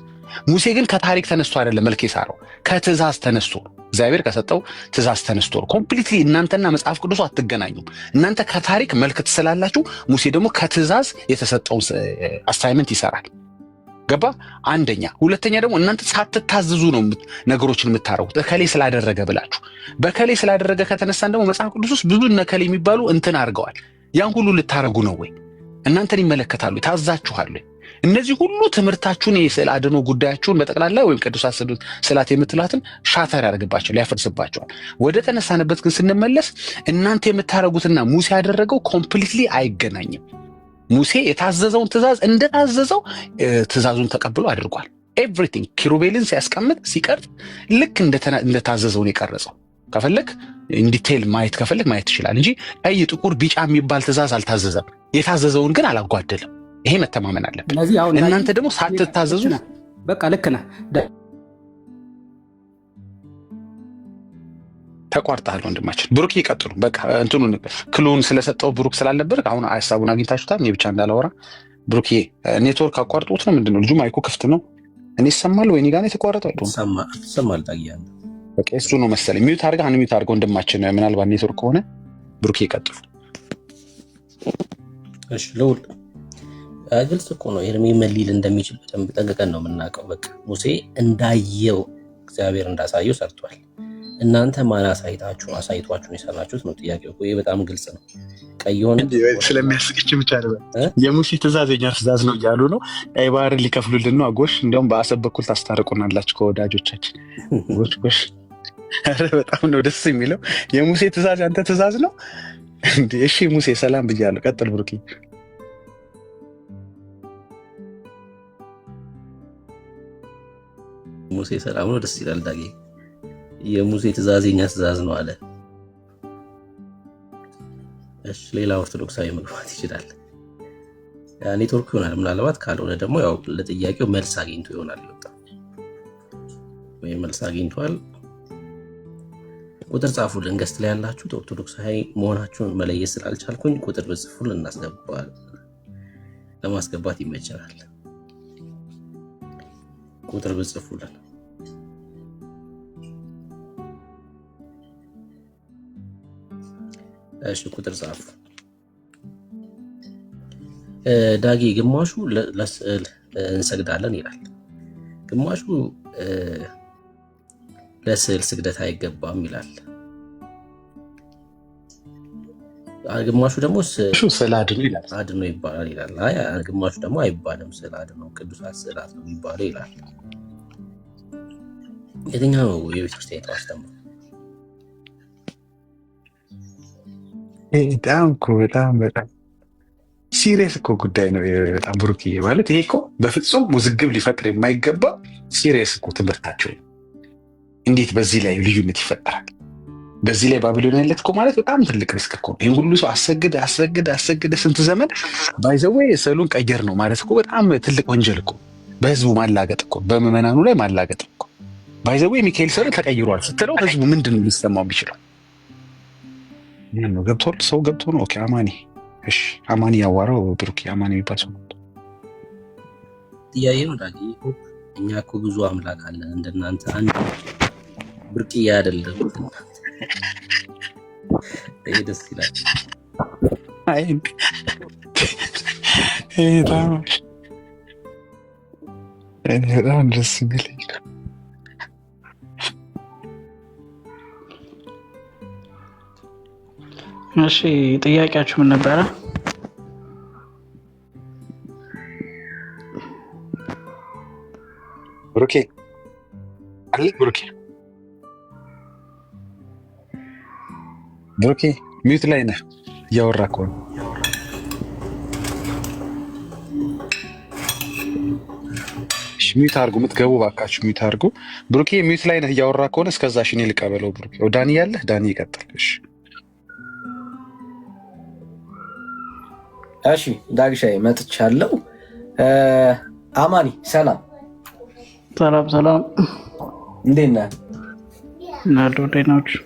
ሙሴ ግን ከታሪክ ተነስቶ አይደለም መልክ የሳረው፣ ከትእዛዝ ተነስቶ እግዚአብሔር ከሰጠው ትእዛዝ ተነስቶ ነው። ኮምፕሊትሊ እናንተና መጽሐፍ ቅዱስ አትገናኙም። እናንተ ከታሪክ መልክ ትስላላችሁ፣ ሙሴ ደግሞ ከትእዛዝ የተሰጠውን አሳይመንት ይሰራል። ገባ? አንደኛ። ሁለተኛ ደግሞ እናንተ ሳትታዘዙ ነው ነገሮችን የምታረጉት፣ እከሌ ስላደረገ ብላችሁ። በከሌ ስላደረገ ከተነሳን ደግሞ መጽሐፍ ቅዱስ ውስጥ ብዙ እነከሌ የሚባሉ እንትን አድርገዋል። ያን ሁሉ ልታረጉ ነው ወይ? እናንተን ይመለከታሉ? ታዛችኋል? እነዚህ ሁሉ ትምህርታችሁን የስዕል አድኖ ጉዳያችሁን በጠቅላላ ወይም ቅዱሳት ስዕላት የምትሏትን ሻተር ያደርግባቸዋል፣ ያፈርስባቸዋል። ወደ ተነሳንበት ግን ስንመለስ እናንተ የምታረጉትና ሙሴ ያደረገው ኮምፕሊትሊ አይገናኝም። ሙሴ የታዘዘውን ትእዛዝ እንደታዘዘው ትእዛዙን ተቀብሎ አድርጓል። ኤቭሪቲንግ ኪሩቤልን ሲያስቀምጥ ሲቀርጽ ልክ እንደታዘዘውን የቀረጸው። ከፈለግ ኢንዲቴል ማየት ከፈለግ ማየት ትችላል እንጂ ቀይ፣ ጥቁር፣ ቢጫ የሚባል ትእዛዝ አልታዘዘም። የታዘዘውን ግን አላጓደለም። ይሄ መተማመን አለብን። እናንተ ደግሞ ሳትታዘዙ በቃ ልክ ነህ ተቋርጠሃል ወንድማችን። ብሩክ ይቀጥሉ። በቃ እንትኑን ክሉን ስለሰጠው ብሩክ ስላልነበር አሁን ሀሳቡን አግኝታችሁታል። እኔ ብቻ እንዳላወራ ብሩክ ኔትወርክ አቋርጦት ነው ምንድነው? ልጁ ማይኩ ክፍት ነው። እኔ ይሰማል ወይ? እኔ ጋር ነው የተቋረጠው አይደል? ይሰማል። ታያለ በቃ እሱ ነው መሰለኝ። ሚዩት አድርገህ አንሚዩት አድርገው ወንድማችን። ምናልባት ኔትወርክ ከሆነ ብሩክ ይቀጥሉ። እሺ ልውል ግልጽ እኮ ነው። ኤርሚ መሊል እንደሚችል በደንብ ጠንቅቀን ነው የምናውቀው። በቃ ሙሴ እንዳየው እግዚአብሔር እንዳሳየው ሰርቷል። እናንተ ማን አሳይቷችሁ የሰራችሁት ነው ጥያቄው። ይሄ በጣም ግልጽ ነው። ቀይሆን ስለሚያስቅች ብቻ ነው የሙሴ ትእዛዝ የኛ ትእዛዝ ነው እያሉ ነው። ቀይ ባህርን ሊከፍሉልን ነው። አጎሽ እንዲያውም በአሰብ በኩል ታስታርቁናላችሁ ከወዳጆቻችን። ጎሽ በጣም ነው ደስ የሚለው። የሙሴ ትእዛዝ ያንተ ትእዛዝ ነው እንዴ? እሺ ሙሴ ሰላም ብያለሁ። ቀጥል ብሩክ። ሙሴ ሰላም ነው፣ ደስ ይላል። ዳጌ የሙሴ ትእዛዝ የኛ ትእዛዝ ነው አለ። እሺ ሌላ ኦርቶዶክሳዊ መግባት ይችላል። ኔትወርክ ይሆናል ምናልባት፣ ካልሆነ ደግሞ ያው ለጥያቄው መልስ አግኝቶ ይሆናል ይወጣል ወይ መልስ አግኝቷል። ቁጥር ጻፉልን። ገስት ላይ ያላችሁት ኦርቶዶክሳዊ መሆናችሁን መለየት ስላልቻልኩኝ ቁጥር በጽፉልን እናስገባል። ለማስገባት ይመቸናል። ቁጥር በጽፉልን። እሺ ቁጥር ጻፉ። ዳጊ ግማሹ ለስዕል እንሰግዳለን ይላል፣ ግማሹ ለስዕል ስግደት አይገባም ይላል፣ ግማሹ ደግሞ ስዕል አድኖ ይባላል ይላል። አይ ግማሹ ደግሞ አይባልም፣ ስዕል አድኖ ቅዱሳት ስዕላት ነው የሚባለው ይላል። የትኛው ነው የቤተክርስቲያን አስተምሮ? በጣም ሲሪየስ እኮ ጉዳይ ነው። በጣም ብሩክ ማለት ይሄ እኮ በፍጹም ውዝግብ ሊፈጥር የማይገባ ሲሪየስ እኮ ትምህርታቸው። እንዴት በዚህ ላይ ልዩነት ይፈጠራል? በዚህ ላይ ባቢሎናዊነት እኮ ማለት በጣም ትልቅ ሪስክ እኮ። ይህን ሁሉ ሰው አሰግደ ስንት ዘመን ባይዘዌ ስዕሉን ቀየር ነው ማለት እኮ በጣም ትልቅ ወንጀል እኮ። በህዝቡ ማላገጥ እኮ፣ በምዕመናኑ ላይ ማላገጥ እኮ። ባይዘዌ ሚካኤል ስዕል ተቀይሯል ስትለው ህዝቡ ምንድን ነው ሊሰማው የሚችለው? ነው ገብቶ ሰው ገብቶ ነው። ኦኬ አማኒ፣ እሺ አማኒ ያዋራው ብሩክ አማኒ የሚባል ሰው ጥያቄው ዳጊ እኛ እኮ ብዙ አምላክ አለን እንደናንተ አንድ ብርቅዬ አይደለም። ይሄ ደስ ይላል። አይ በጣም ደስ የሚለኝ እሺ ጥያቄያችሁ ምን ነበረ? ብሩኬ አለ ብሩኬ ሚዩት ላይ ነህ፣ እያወራህ እኮ ነው። ሚዩት አድርጉ፣ የምትገቡ እባካችሁ ሚዩት አድርጉ። ብሩኬ ሚዩት ላይ ነህ፣ እያወራህ ከሆነ እስከዛ እኔ ልቀበለው። ብሩኬ ዳኒ ያለህ ዳኒ ይቀጥል። እሺ ዳግሻዬ መጥቻለሁ። አማኒ ሰላም ሰላም፣ እንዴት ነህ? ናችሁ?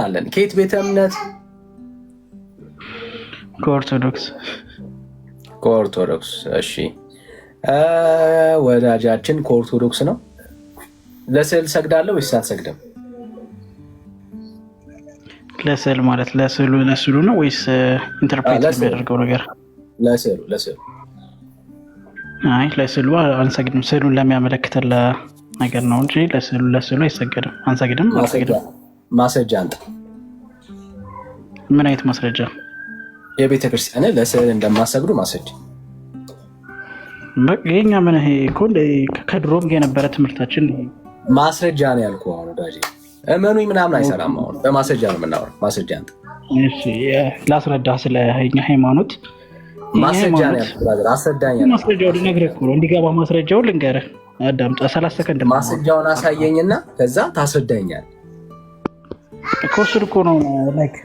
አለን። ከየት ቤተ እምነት? ከኦርቶዶክስ። እሺ ወዳጃችን ከኦርቶዶክስ ነው። ለስዕል ሰግዳለሁ ወይስ አትሰግድም? ለስዕል ማለት ለስዕሉ ነው ወይስ ኢንተርፕሬት የሚያደርገው ነገር? ለስዕሉ። አይ ለስዕሉ አንሰግድም። ስዕሉን ለሚያመለክተን ነገር ነው እንጂ ለስዕሉ አይሰገድም። አንሰግድም። ማስረጃ አንተ። ምን አይነት ማስረጃ? የቤተ ክርስቲያን ለስዕል እንደማሰግዱ ማስረጃ። ይሄኛ ምን ይሄ ከድሮም የነበረ ትምህርታችን ማስረጃ ነው ያልኩህ። አሁን ወዳጄ እመኑኝ ምናምን አይሰራም። አሁን በማስረጃ ነው የምናወራው። ማስረጃ አንተ። እሺ ላስረዳ ስለ እኛ ሃይማኖት። ማስረጃ ነው ያልኩህ ብራዘር፣ አስረዳኝ። ማስረጃውን ልነግርህ እኮ ነው፣ እንዲገባ ማስረጃውን ልንገርህ። አዳምጣ። 30 ሰከንድ ማስረጃውን አሳየኝና ከዛ ታስረዳኛለህ። ኮስል እኮ ነው ላይክ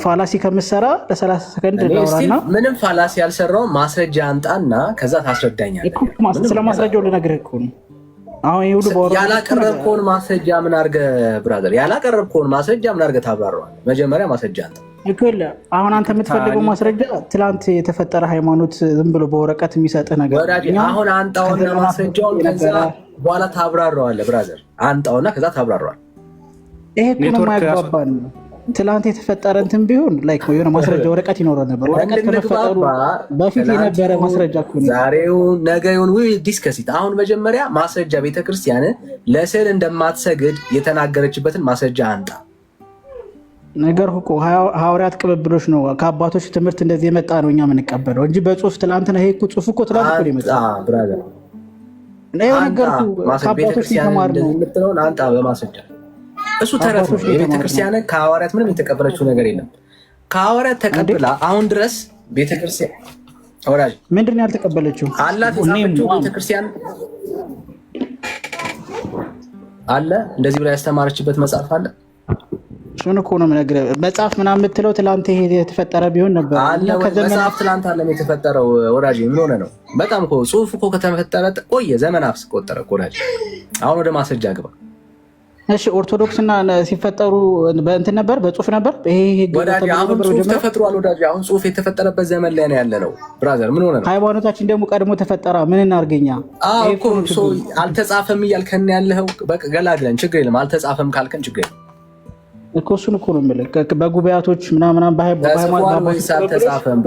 ፋላሲ ከምትሰራ ለ30 ሰከንድ ዳውራና ምንም ፋላሲ ያልሰራው ማስረጃ አንጣና ከዛ ታስረዳኛለህ። ስለ ማስረጃው ልነግርህ እኮ ነው። አሁን ይሁሉ ያላቀረብከውን ማስረጃ ምን አድርገህ ብራዘር፣ ያላቀረብከውን ማስረጃ ምን አድርገህ ታብራራዋለህ? መጀመሪያ ማስረጃ አንተ ይከለ አሁን አንተ የምትፈልገው ማስረጃ ትላንት የተፈጠረ ሃይማኖት ዝም ብሎ በወረቀት የሚሰጥ ነገር ነው። አሁን አንጣውና ማስረጃውን ከዛ በኋላ ታብራራዋለህ ብራዘር። አንጣውና ከዛ ታብራራዋለህ። ይሄ እኮ ነው የማያግባባን። ትላንት የተፈጠረ እንትን ቢሆን ላይክ የሆነ ማስረጃ ወረቀት ይኖረው ነበር። ወረቀት ከመፈጠሩ በፊት የነበረ ማስረጃ እኮ ነው። ዛሬው ነገውን ዲስከሲት። አሁን መጀመሪያ ማስረጃ ቤተክርስቲያን ለስዕል እንደማትሰግድ የተናገረችበትን ማስረጃ አንጣ። ነገር እኮ ሐዋርያት ቅብብሎች ነው። ከአባቶች ትምህርት እንደዚህ የመጣ ነው እኛ የምንቀበለው እንጂ በጽሁፍ ትላንት ነው። ይሄ እኮ ጽሁፍ እኮ ትላንት ነው የመጣ ብራዘር። ነገርኩ ከአባቶች የተማርነው የምትለውን አንጣ በማስረጃ። እሱ ተረት ነው። የቤተክርስቲያን ከሐዋርያት ምንም የተቀበለችው ነገር የለም። ከሐዋርያት ተቀብላ አሁን ድረስ ቤተክርስቲያን ወራጅ ምንድን ነው ያልተቀበለችው? አላት የጻፈችው ቤተክርስቲያን አለ። እንደዚህ ብላ ያስተማረችበት መጽሐፍ አለ። እሱን እኮ ነው የምነግርህ። መጽሐፍ ምናምን የምትለው ትላንት ይሄ የተፈጠረ ቢሆን ነበር። መጽሐፍ ትላንት አለም የተፈጠረው ወራጅ። ምን ሆነ ነው? በጣም እኮ ጽሁፍ እኮ ከተፈጠረ ቆየ፣ ዘመን አስቆጠረ እኮ ወራጅ። አሁን ወደ ማስረጃ ግባ። እሺ ኦርቶዶክስና ሲፈጠሩ በእንትን ነበር፣ በጽሁፍ ነበር። ይሄ ወዳጅ አሁን ጽሁፍ ተፈጥሯል ወዳጅ። አሁን ጽሁፍ የተፈጠረበት ዘመን ላይ ነው ያለ ነው ብራዘር። ምን ሆነ ነው? ሃይማኖታችን ደግሞ ቀድሞ ተፈጠራ። ምን እናርገኛ? እኮ አልተጻፈም እያልከን ያለኸው። በቃ ገላግለን፣ ችግር የለም። አልተጻፈም ካልከን ችግር የለም እኮ። እሱን እኮ ነው የምልህ። በጉባኤቶች ምናምን በሃይማኖት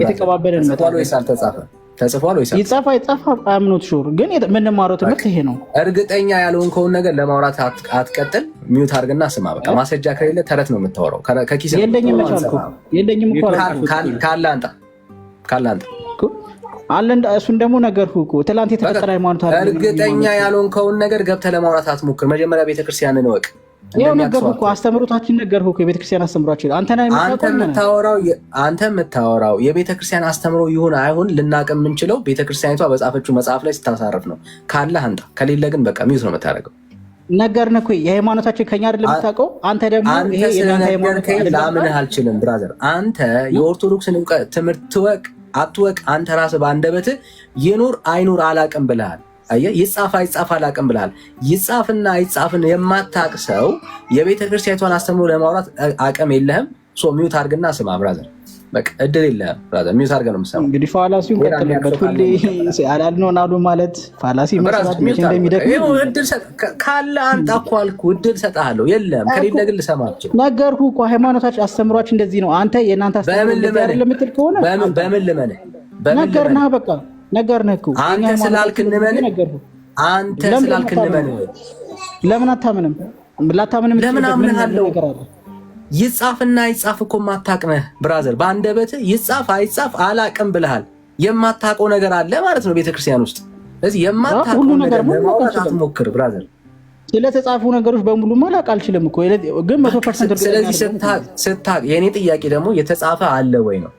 የተቀባበልን ተጽፏል ወይስ አልተጻፈም? ተጽፏል ወይስ ይጻፋ ይጻፋ አምኖት ሹር። ግን የምንማረው ትምህርት ይሄ ነው። እርግጠኛ ያልሆንከውን ነገር ለማውራት አትቀጥል። ሚዩት አድርግና ስማ። በቃ ማስረጃ ከሌለ ተረት ነው የምታወራው። ከኪስ የለኝም መቻልኩ የለኝም እኮ ካለ አንጣ አለ። እሱን ደግሞ ነገርኩህ እኮ ትላንት የተፈጠረ ሃይማኖት አለ። እርግጠኛ ያልሆንከውን ነገር ገብተህ ለማውራት አትሞክር። መጀመሪያ ቤተክርስቲያንን እወቅ። ይሄው ነገርኩህ እኮ አስተምሮታችን ነገርኩህ እኮ የቤተክርስቲያን አስተምሮታችን አንተ የምታወራው የቤተክርስቲያን አስተምሮ ይሁን አይሁን ልናቅ የምንችለው ቤተክርስቲያኒቷ በጻፈችው መጽሐፍ ላይ ስታሳርፍ ነው። ካለ አንጣ፣ ከሌለ ግን በቃ ሚዩት ነው የምታደርገው። ነገርን እኮ የሃይማኖታችን ከኛ አይደለም የምታውቀው አንተ። ደግሞ ይሄ የናንተ ሃይማኖት ላምንህ አልችልም ብራዘር። አንተ የኦርቶዶክስን ትምህርት ትወቅ አትወቅ፣ አንተ ራስህ በአንደበትህ ይኑር አይኑር አላቅም ብለሃል። አየህ፣ ይጻፍ አይጻፍ አላቅም ብለሃል። ይጻፍና አይጻፍን የማታቅ ሰው የቤተ ክርስቲያኗን አስተምሮ ለማውራት አቅም የለህም። ሚዩት አድርግና ስማ ብራዘር። በቃ እድል የለህም ብራዘር። ሚውት አድርገህ ነው የምትሰማው። እንግዲህ ፋላሲውን ቀጥልበት። ሁሌ አላልነውን አሉ ማለት ፋላሲ መስራት መቼ እንደሚደክም እድል ካለ አንተ እኮ አልኩህ፣ እድል እሰጥሃለሁ። የለም ከሌለ ግን ልሰማ አልችልም። ነገርኩህ እኮ ሃይማኖታችን አስተምሯችን እንደዚህ ነው። አንተ የእናንተ አስተምሮ ለምትል ከሆነ በምን ልመንህ? ነገርነህ፣ በቃ ነገርነህ እኮ አንተ ስላልክ እንመንህ። አንተ ስላልክ እንመንህ። ለምን አታምንም? ላታምንም ለምን አምንሃለሁ? ይጻፍና አይጻፍ እኮ የማታውቅ ነህ ብራዘር። በአንደበትህ ይጻፍ አይጻፍ አላቅም ብለሃል። የማታውቀው ነገር አለ ማለት ነው ቤተክርስቲያን ውስጥ። ስለዚህ የማታውቀው ነገር ለማውራት አትሞክር ብራዘር። ስለተጻፉ ነገሮች በሙሉ ማላቅ አልችልም እኮ ግን 100% ስለዚህ ስታቅ የኔ ጥያቄ ደግሞ የተጻፈ አለ ወይ ነው።